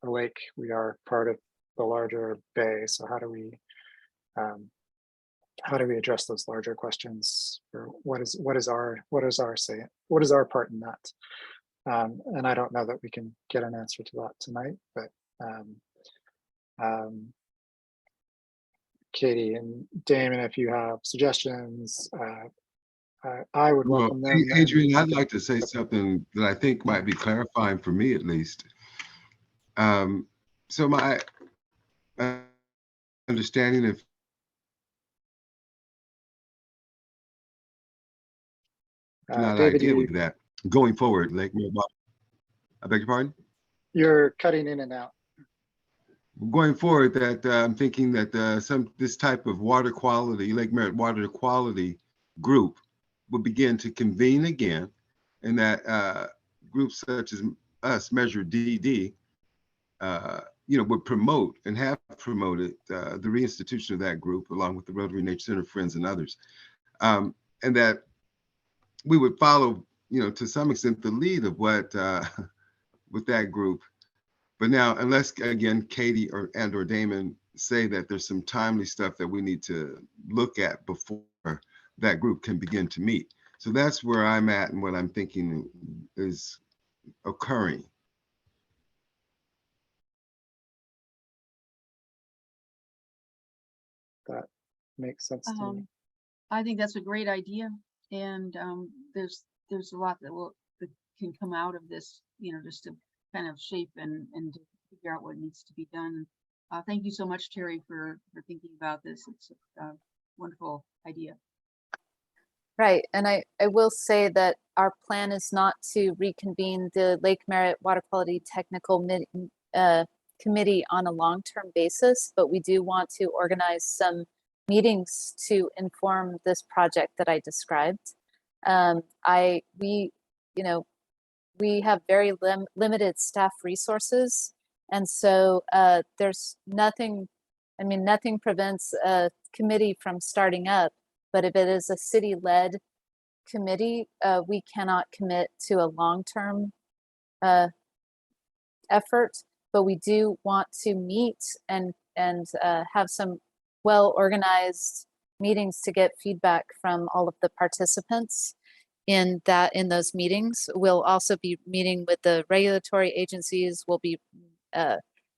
a lake, we are part of the larger bay. So how do we address those larger questions? Or what is our say? What is our part in that? And I don't know that we can get an answer to that tonight, but Katie and Damon, if you have suggestions, I would welcome them. Adrian, I'd like to say something that I think might be clarifying for me, at least. So my understanding of not David, idea with that going forward, Lake Merritt. I beg your pardon? You're cutting in and out. Going forward, that I'm thinking that this type of water quality, Lake Merritt water quality group will begin to convene again, and that groups such as us, Measure DD, would promote and have promoted the reinstitution of that group, along with the Rotary Nature Center Friends and others, and that we would follow, to some extent, the lead of what with that group. But now, unless again Katie or Damon say that there's some timely stuff that we need to look at before that group can begin to meet. So that's where I'm at and what I'm thinking is occurring. That makes sense to me. I think that's a great idea, and there's a lot that can come out of this, just to kind of shape and to figure out what needs to be done. Thank you so much, Terry, for thinking about this. It's a wonderful idea. Right, and I will say that our plan is not to reconvene the Lake Merritt Water Quality Technical Committee on a long-term basis, but we do want to organize some meetings to inform this project that I described. We have very limited staff resources, and so there's nothing prevents a committee from starting up, but if it is a city-led committee, we cannot commit to a long-term effort, but we do want to meet and have some well-organized meetings to get feedback from all of the participants in those meetings. We'll also be meeting with the regulatory agencies. We'll be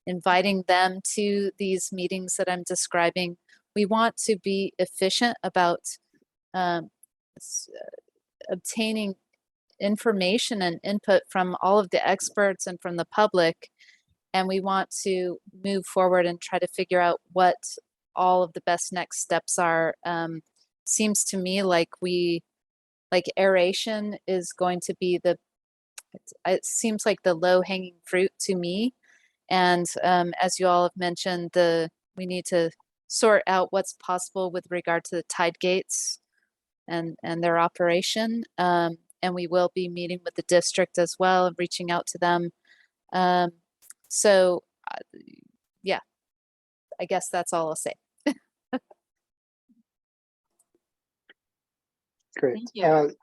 inviting them to these meetings that I'm describing. We want to be efficient about obtaining information and input from all of the experts and from the public. And we want to move forward and try to figure out what all of the best next steps are. Seems to me like aeration is going to be it seems like the low hanging fruit to me. And as you all have mentioned, we need to sort out what's possible with regard to the tide gates and their operation. And we will be meeting with the district as well and reaching out to them. Yeah, I guess that's all I'll say. Great. Thank you.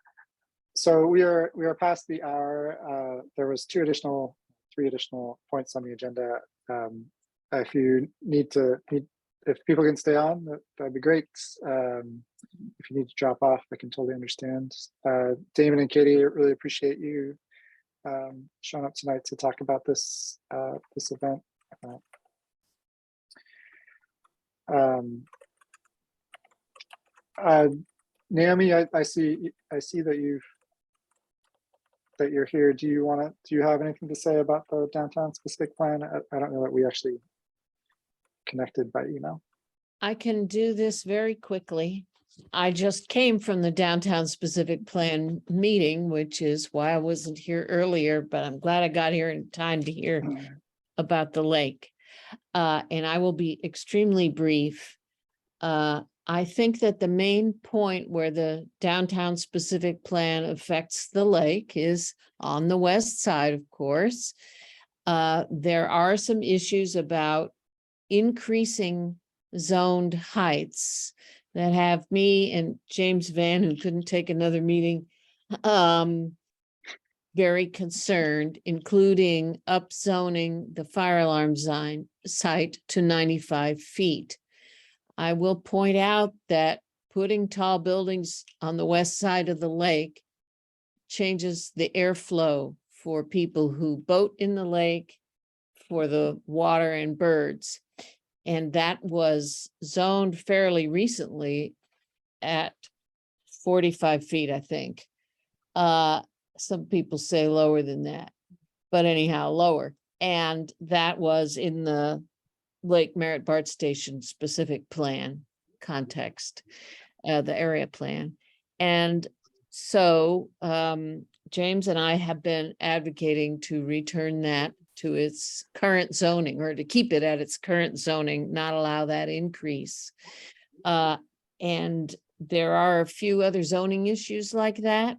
So we are past the hour. There was three additional points on the agenda. If you need if people can stay on, that'd be great. If you need to drop off, I can totally understand. Damon and Katie, I really appreciate you showing up tonight to talk about this this event. Naomi, I see that you're here. Do you have anything to say about the downtown specific plan? I don't know that we actually connected by email. I can do this very quickly. I just came from the downtown specific plan meeting, which is why I wasn't here earlier, but I'm glad I got here in time to hear about the lake. And I will be extremely brief. I think that the main point where the downtown specific plan affects the lake is on the west side, of course. There are some issues about increasing zoned heights that have me and James Van, who couldn't take another meeting, very concerned, including upzoning the fire alarm site to 95 feet. I will point out that putting tall buildings on the west side of the lake changes the airflow for people who boat in the lake, for the water and birds. And that was zoned fairly recently at 45 feet, I think. Some people say lower than that, but anyhow, lower. And that was in the Lake Merritt BART Station specific plan context, the area plan. And so James and I have been advocating to return that to its current zoning, or to keep it at its current zoning, not allow that increase. And there are a few other zoning issues like that.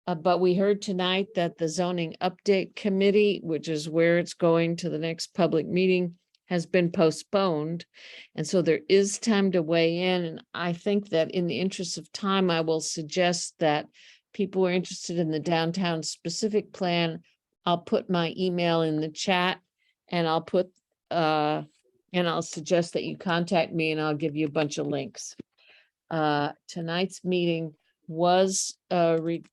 But we heard tonight that the zoning update committee, which is where it's going to the next public meeting, has been postponed. And so there is time to weigh in. And I think that in the interest of time, I will suggest that people who are interested in the downtown specific plan, I'll put my email in the chat, and I'll put, and I'll suggest that you contact me and I'll give you a bunch of links. Tonight's meeting was recorded.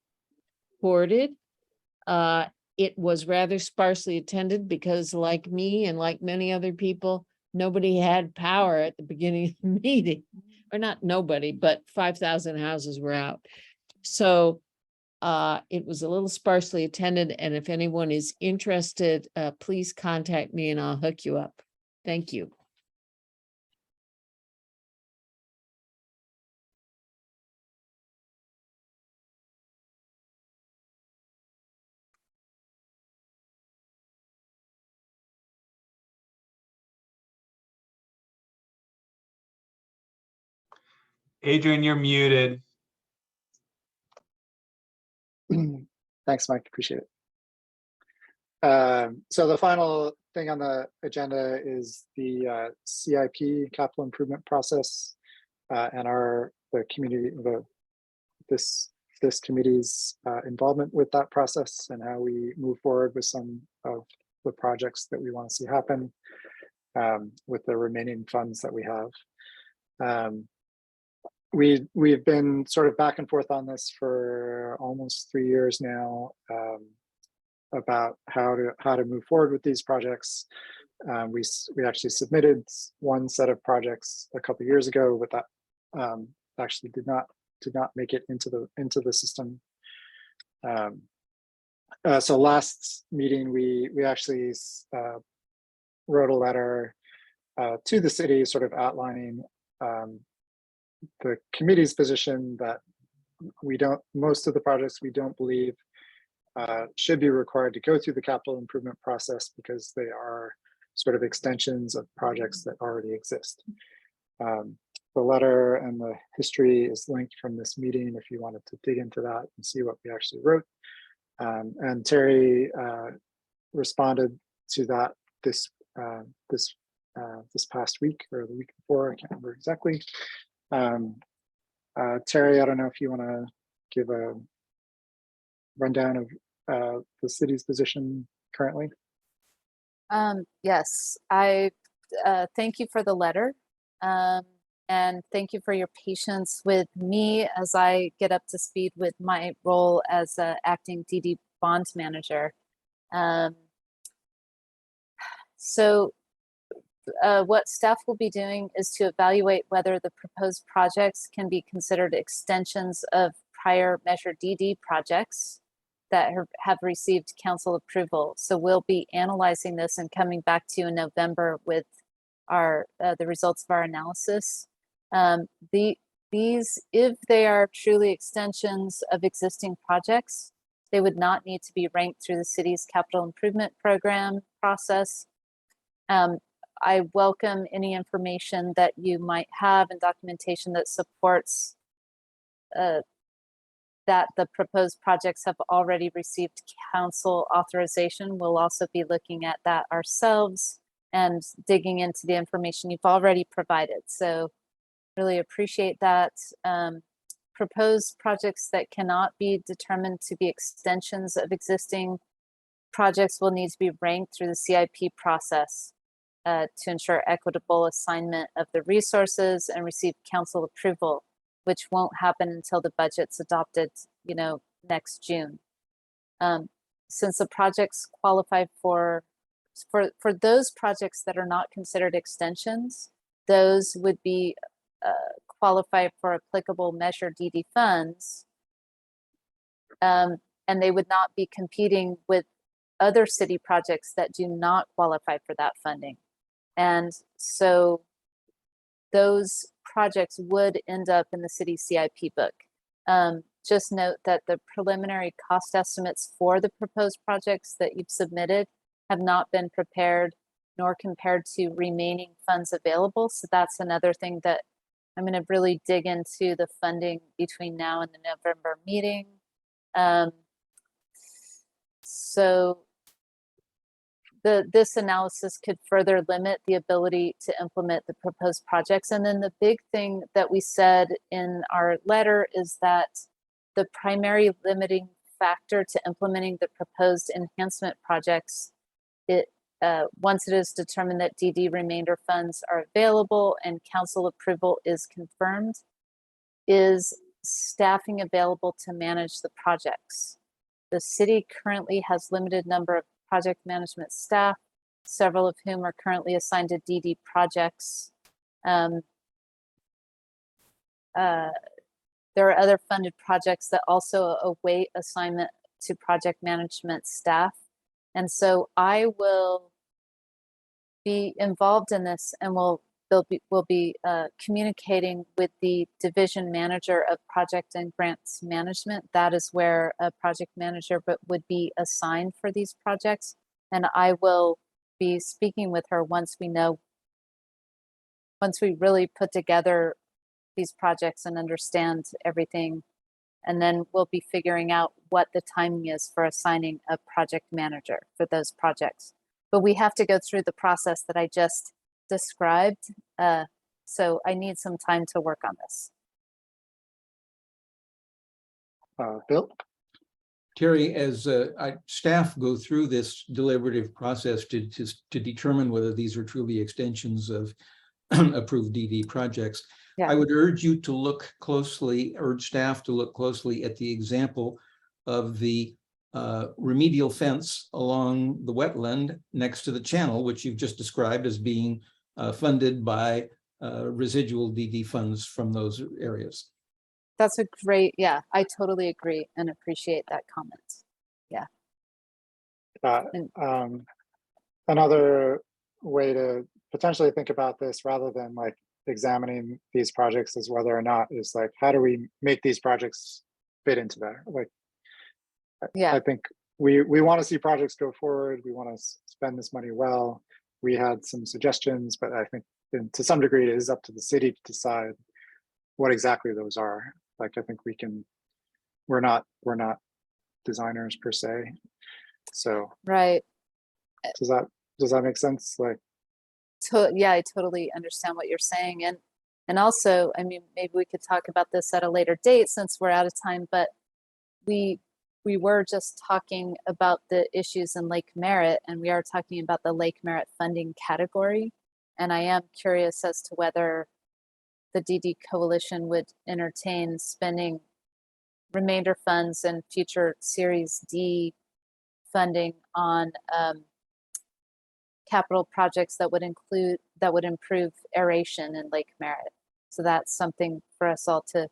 It was rather sparsely attended because, like me and like many other people, nobody had power at the beginning of the meeting. Or not nobody, but 5,000 houses were out. So it was a little sparsely attended, and if anyone is interested, please contact me and I'll hook you up. Thank you. Adrian, you're muted. Thanks, Mike. Appreciate it. So the final thing on the agenda is the CIP capital improvement process and this committee's involvement with that process and how we move forward with some of the projects that we want to see happen with the remaining funds that we have. We've been sort of back and forth on this for almost 3 years now about how to move forward with these projects. We actually submitted one set of projects a couple of years ago, but that actually did not make it into the system. So last meeting we actually wrote a letter to the city, sort of outlining the committee's position that most of the projects we don't believe should be required to go through the capital improvement process because they are sort of extensions of projects that already exist. The letter and the history is linked from this meeting if you wanted to dig into that and see what we actually wrote. And Terry responded to that this past week or the week before, I can't remember exactly. Terry, I don't know if you want to give a rundown of the city's position currently. Yes, I thank you for the letter. And thank you for your patience with me as I get up to speed with my role as acting DD bond manager. So what staff will be doing is to evaluate whether the proposed projects can be considered extensions of prior Measure DD projects that have received council approval. So we'll be analyzing this and coming back to you in November with our the results of our analysis. These, if they are truly extensions of existing projects, they would not need to be ranked through the city's capital improvement program process. I welcome any information that you might have and documentation that supports that the proposed projects have already received council authorization. We'll also be looking at that ourselves and digging into the information you've already provided. So really appreciate that. Proposed projects that cannot be determined to be extensions of existing projects will need to be ranked through the CIP process to ensure equitable assignment of the resources and receive council approval, which won't happen until the budget's adopted, next June. Since the projects qualify for those projects that are not considered extensions, those would be qualify for applicable Measure DD funds, and they would not be competing with other city projects that do not qualify for that funding. And so those projects would end up in the city CIP book. Just note that the preliminary cost estimates for the proposed projects that you've submitted have not been prepared nor compared to remaining funds available. So that's another thing that I'm going to really dig into the funding between now and the November meeting. So this analysis could further limit the ability to implement the proposed projects. And then the big thing that we said in our letter is that the primary limiting factor to implementing the proposed enhancement projects, once it is determined that DD remainder funds are available and council approval is confirmed, is staffing available to manage the projects. The city currently has limited number of project management staff, several of whom are currently assigned to DD projects. There are other funded projects that also await assignment to project management staff. And so I will be involved in this and we'll be communicating with the division manager of project and grants management. That is where a project manager would be assigned for these projects. And I will be speaking with her once we really put together these projects and understand everything. And then we'll be figuring out what the timing is for assigning a project manager for those projects. But we have to go through the process that I just described. So I need some time to work on this. Bill? Terry, as staff go through this deliberative process to determine whether these are truly extensions of approved DD projects, Yeah. I would urge you to urge staff to look closely at the example of the remedial fence along the wetland next to the channel, which you've just described as being funded by residual DD funds from those areas. That's a great, yeah, I totally agree and appreciate that comment. Yeah. Another way to potentially think about this rather than like examining these projects as whether or not is like, how do we make these projects fit into that? Like, yeah, I think we want to see projects go forward. We want to spend this money well. We had some suggestions, but I think to some degree it is up to the city to decide what exactly those are. Like, I think we're not designers per se. So right. does that make sense? Like, Yeah, I totally understand what you're saying. And also, I mean, maybe we could talk about this at a later date since we're out of time, but we were just talking about the issues in Lake Merritt, and we are talking about the Lake Merritt funding category. And I am curious as to whether the DD Coalition would entertain spending remainder funds and future Series D funding on capital projects that would improve aeration in Lake Merritt. So that's something for us all to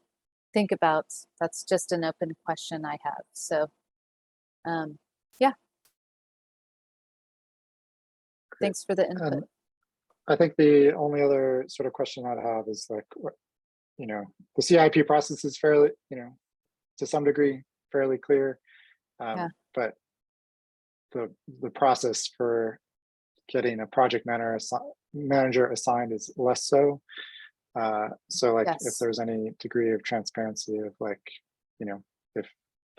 think about. That's just an open question I have. So, yeah. Thanks for the input. I think the only other sort of question I'd have is like, the CIP process is fairly, to some degree, fairly clear. Yeah. But the process for getting a project manager assigned is less so. So like if Yes. there's any degree of transparency of like, if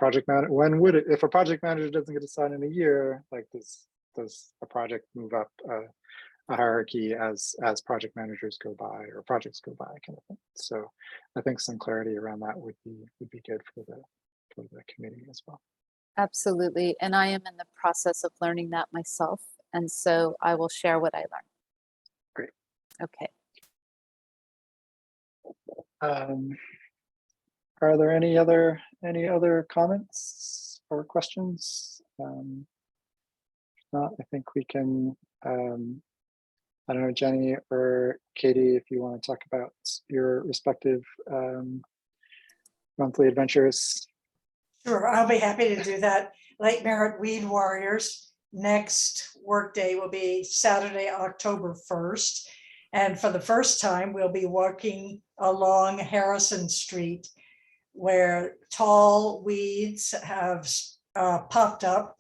if a project manager doesn't get assigned in a year, like does a project move up a hierarchy as project managers go by or projects go by kind of thing. So I think some clarity around that would be good for the committee as well. Absolutely. And I am in the process of learning that myself. And so I will share what I learned. Great. Okay. Are there any other comments or questions? If not, I think we can, I don't know, Jenny or Katie, if you want to talk about your respective monthly adventures. Sure, I'll be happy to do that. Lake Merritt Weed Warriors, next workday will be Saturday, October 1st. And for the first time, we'll be walking along Harrison Street where tall weeds have popped up.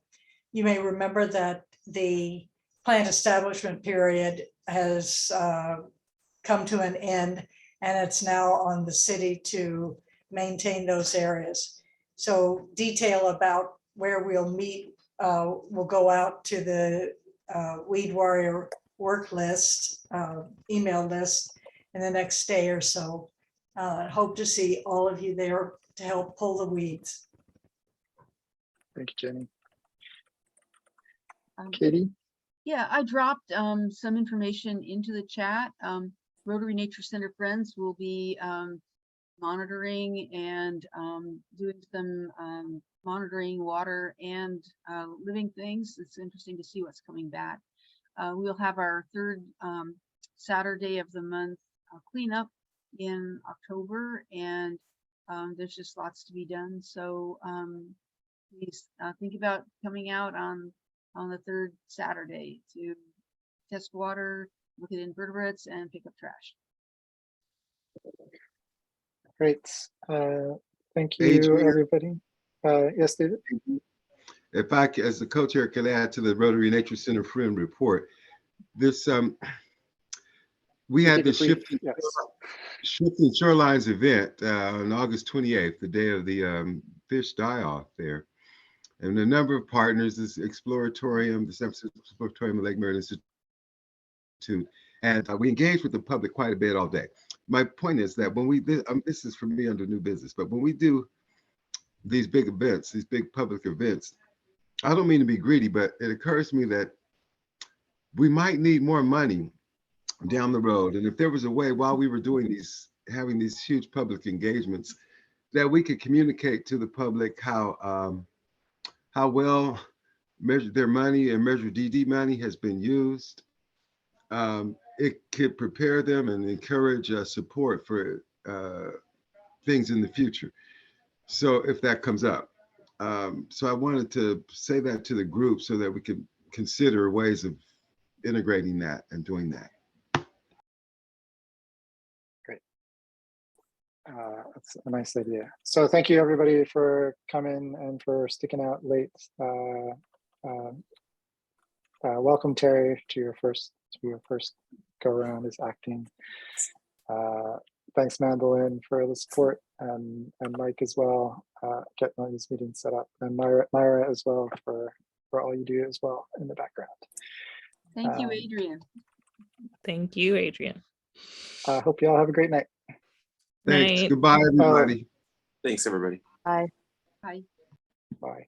You may remember that the plant establishment period has come to an end, and it's now on the city to maintain those areas. So detail about where we'll meet will go out to the Weed Warrior work list, email list in the next day or so. Hope to see all of you there to help pull the weeds. Thank you, Jenny. Katie? Yeah, I dropped some information into the chat. Rotary Nature Center Friends will be monitoring and doing some monitoring water and living things. It's interesting to see what's coming back. We'll have our third Saturday of the month cleanup in October, and there's just lots to be done. So please think about coming out on the third Saturday to test water, look at invertebrates, and pick up trash. Great. Thank you, Adrian. everybody. Yes, David? If I, as the co-chair, can add to the Rotary Nature Center Friend report, this we had the shifting shorelines event on August 28th, the day of the fish die-off there. And a number of partners, this Exploratorium, the San Francisco Exploratorium and Lake Merritt Institute, and we engaged with the public quite a bit all day. My point is that when we, this is for me under new business, but when we do these big events, these big public events, I don't mean to be greedy, but it occurs to me that we might need more money down the road. And if there was a way while we were doing these, having these huge public engagements, that we could communicate to the public how well measured their money and measured DD money has been used. It could prepare them and encourage support for things in the future. So if that comes up. So I wanted to say that to the group so that we could consider ways of integrating that and doing that. Great. That's a nice idea. So thank you everybody for coming and for sticking out late. Welcome, Terry, to your first go around as acting. Thanks, Mandolin, for the support, and Mike as well, getting all these meetings set up, and Myra as well for all you do as well in the background. Thank you, Adrian. Thank you, Adrian. I hope you all have a great night. Thanks. Night. Goodbye, everybody. Thanks, everybody. Bye. Bye. Bye.